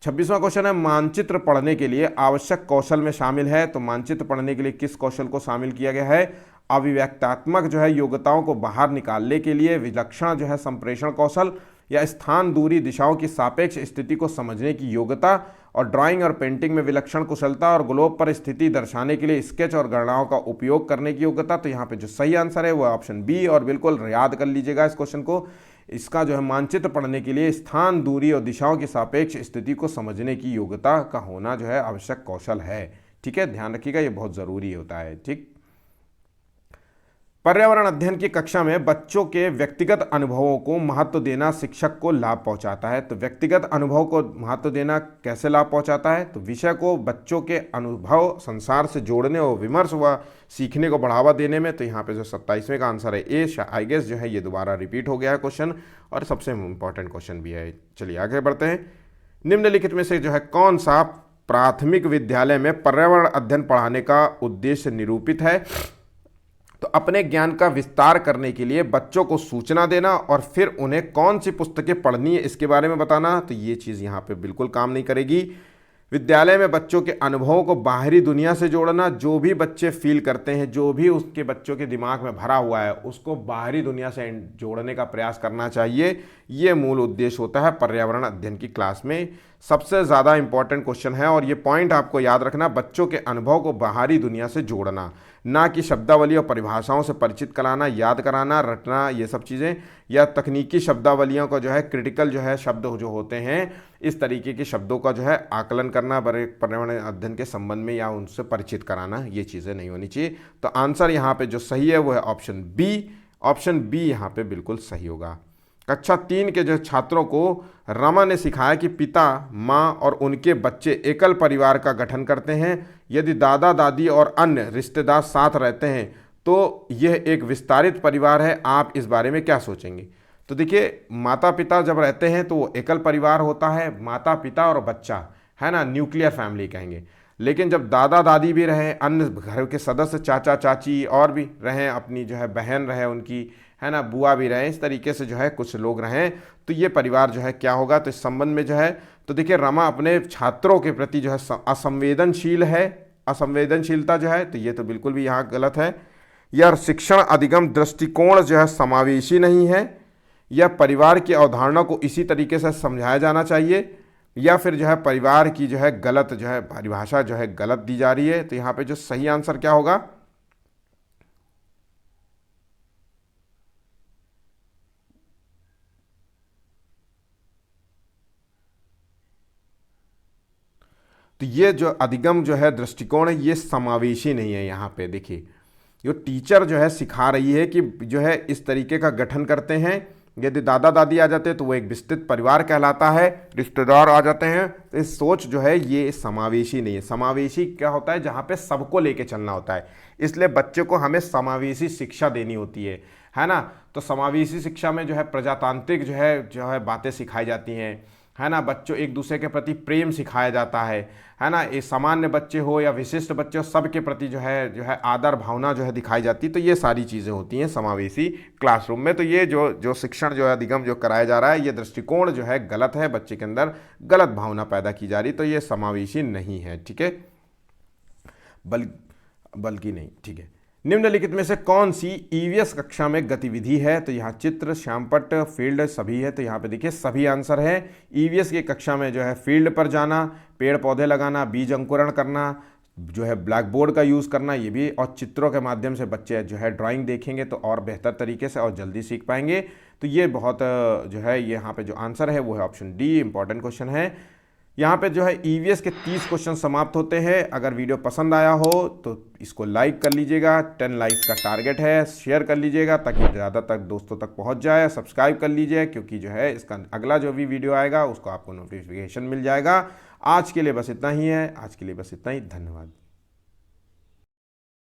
26वां क्वेश्चन है, मानचित्र पढ़ने के लिए आवश्यक कौशल में शामिल है। तो मानचित्र पढ़ने के लिए किस कौशल को शामिल किया गया है? अभिव्यक्तात्मक जो है योग्यताओं को बाहर निकालने के लिए, विलक्षण जो है संप्रेषण कौशल, या स्थान, दूरी, दिशाओं की सापेक्ष स्थिति को समझने की योग्यता, और ड्राइंग और पेंटिंग में विलक्षण कुशलता, और ग्लोब पर स्थिति दर्शाने के लिए स्केच और गणनाओं का उपयोग करने की योग्यता। तो यहाँ पे जो सही आंसर है वो ऑप्शन बी, और बिल्कुल याद कर लीजिएगा इस क्वेश्चन को। इसका जो है मानचित्र पढ़ने के लिए स्थान, दूरी और दिशाओं की सापेक्ष स्थिति को समझने की योग्यता का होना जो है आवश्यक कौशल है। ठीक है, ध्यान रखिएगा, ये बहुत जरूरी होता है। ठीक, पर्यावरण अध्ययन की कक्षा में बच्चों के व्यक्तिगत अनुभवों को महत्व देना शिक्षक को लाभ पहुंचाता है। तो व्यक्तिगत अनुभव को महत्व देना कैसे लाभ पहुंचाता है? तो विषय को बच्चों के अनुभव संसार से जोड़ने और विमर्श व सीखने को बढ़ावा देने में। तो यहाँ पे जो 27वें का आंसर है ए, आई गेस जो है ये दोबारा रिपीट हो गया है क्वेश्चन, और सबसे इंपॉर्टेंट क्वेश्चन भी है। चलिए आगे बढ़ते हैं। निम्नलिखित में से जो है कौन सा प्राथमिक विद्यालय में पर्यावरण अध्ययन पढ़ाने का उद्देश्य निरूपित है? तो अपने ज्ञान का विस्तार करने के लिए बच्चों को सूचना देना और फिर उन्हें कौन सी पुस्तकें पढ़नी है इसके बारे में बताना। तो ये चीज़ यहाँ पे बिल्कुल काम नहीं करेगी। विद्यालय में बच्चों के अनुभवों को बाहरी दुनिया से जोड़ना, जो भी बच्चे फील करते हैं, जो भी उसके बच्चों के दिमाग में भरा हुआ है, उसको बाहरी दुनिया से जोड़ने का प्रयास करना चाहिए। ये मूल उद्देश्य होता है पर्यावरण अध्ययन की क्लास में। सबसे ज़्यादा इंपॉर्टेंट क्वेश्चन है, और ये पॉइंट आपको याद रखना, बच्चों के अनुभव को बाहरी दुनिया से जोड़ना, ना कि शब्दावली और परिभाषाओं से परिचित कराना, याद कराना, रटना, ये सब चीज़ें, या तकनीकी शब्दावलियों का जो है क्रिटिकल जो है शब्द जो होते हैं, इस तरीके के शब्दों का जो है आकलन करना पर्यावरण अध्ययन के संबंध में, या उनसे परिचित कराना, ये चीज़ें नहीं होनी चाहिए। तो आंसर यहाँ पे जो सही है वो है ऑप्शन बी। ऑप्शन बी यहाँ पे बिल्कुल सही होगा। कक्षा 3 के जो छात्रों को रमा ने सिखाया कि पिता, माँ और उनके बच्चे एकल परिवार का गठन करते हैं। यदि दादा दादी और अन्य रिश्तेदार साथ रहते हैं तो यह एक विस्तारित परिवार है। आप इस बारे में क्या सोचेंगे? तो देखिए, माता पिता जब रहते हैं तो वो एकल परिवार होता है, माता पिता और बच्चा, है ना, न्यूक्लियर फैमिली कहेंगे। लेकिन जब दादा दादी भी रहें, अन्य घर के सदस्य, चाचा चाची और भी रहें, अपनी जो है बहन रहे उनकी, है ना, बुआ भी रहे, इस तरीके से जो है कुछ लोग रहें, तो ये परिवार जो है क्या होगा? तो इस संबंध में जो है, तो देखिए रमा अपने छात्रों के प्रति जो है असंवेदनशील है। असंवेदनशीलता जो है, तो ये तो बिल्कुल भी यहाँ गलत है। यह शिक्षण अधिगम दृष्टिकोण जो है समावेशी नहीं है, या परिवार की अवधारणा को इसी तरीके से समझाया जाना चाहिए, या फिर जो है परिवार की जो है गलत जो है परिभाषा जो है गलत दी जा रही है। तो यहाँ पे जो सही आंसर क्या होगा? तो ये जो अधिगम जो है दृष्टिकोण है, ये समावेशी नहीं है। यहाँ पे देखिए, जो टीचर जो है सिखा रही है कि जो है इस तरीके का गठन करते हैं। यदि दादा दादी आ जाते हैं तो वो एक विस्तृत परिवार कहलाता है, रिश्तेदार आ जाते हैं, तो इस सोच जो है ये समावेशी नहीं है। समावेशी क्या होता है? जहाँ पे सबको लेके चलना होता है। इसलिए बच्चे को हमें समावेशी शिक्षा देनी होती है ना। तो समावेशी शिक्षा में जो है प्रजातांत्रिक जो है बातें सिखाई जाती हैं, है ना। बच्चों एक दूसरे के प्रति प्रेम सिखाया जाता है ना। ये सामान्य बच्चे हो या विशिष्ट बच्चे हो, सबके प्रति जो है आदर भावना जो है दिखाई जाती है। तो ये सारी चीज़ें होती हैं समावेशी क्लासरूम में। तो ये जो शिक्षण जो है अधिगम जो कराया जा रहा है, ये दृष्टिकोण जो है गलत है, बच्चे के अंदर गलत भावना पैदा की जा रही, तो ये समावेशी नहीं है। ठीक है, बल्कि नहीं। ठीक है, निम्नलिखित में से कौन सी ईवीएस कक्षा में गतिविधि है? तो यहाँ चित्र, श्यामपट्ट, फील्ड सभी है। तो यहाँ पे देखिए सभी आंसर है। ईवीएस की कक्षा में जो है फील्ड पर जाना, पेड़ पौधे लगाना, बीज अंकुरण करना, जो है ब्लैक बोर्ड का यूज़ करना, ये भी, और चित्रों के माध्यम से बच्चे जो है ड्राइंग देखेंगे तो और बेहतर तरीके से और जल्दी सीख पाएंगे। तो ये बहुत जो है यहाँ पे जो आंसर है वो है ऑप्शन डी, इंपॉर्टेंट क्वेश्चन है। यहाँ पे जो है ईवीएस के 30 क्वेश्चन समाप्त होते हैं। अगर वीडियो पसंद आया हो तो इसको लाइक कर लीजिएगा, 10 लाइक्स का टारगेट है। शेयर कर लीजिएगा ताकि ज़्यादा तक दोस्तों तक पहुँच जाए। सब्सक्राइब कर लीजिए क्योंकि जो है इसका अगला जो भी वीडियो आएगा उसको आपको नोटिफिकेशन मिल जाएगा। आज के लिए बस इतना ही है। धन्यवाद।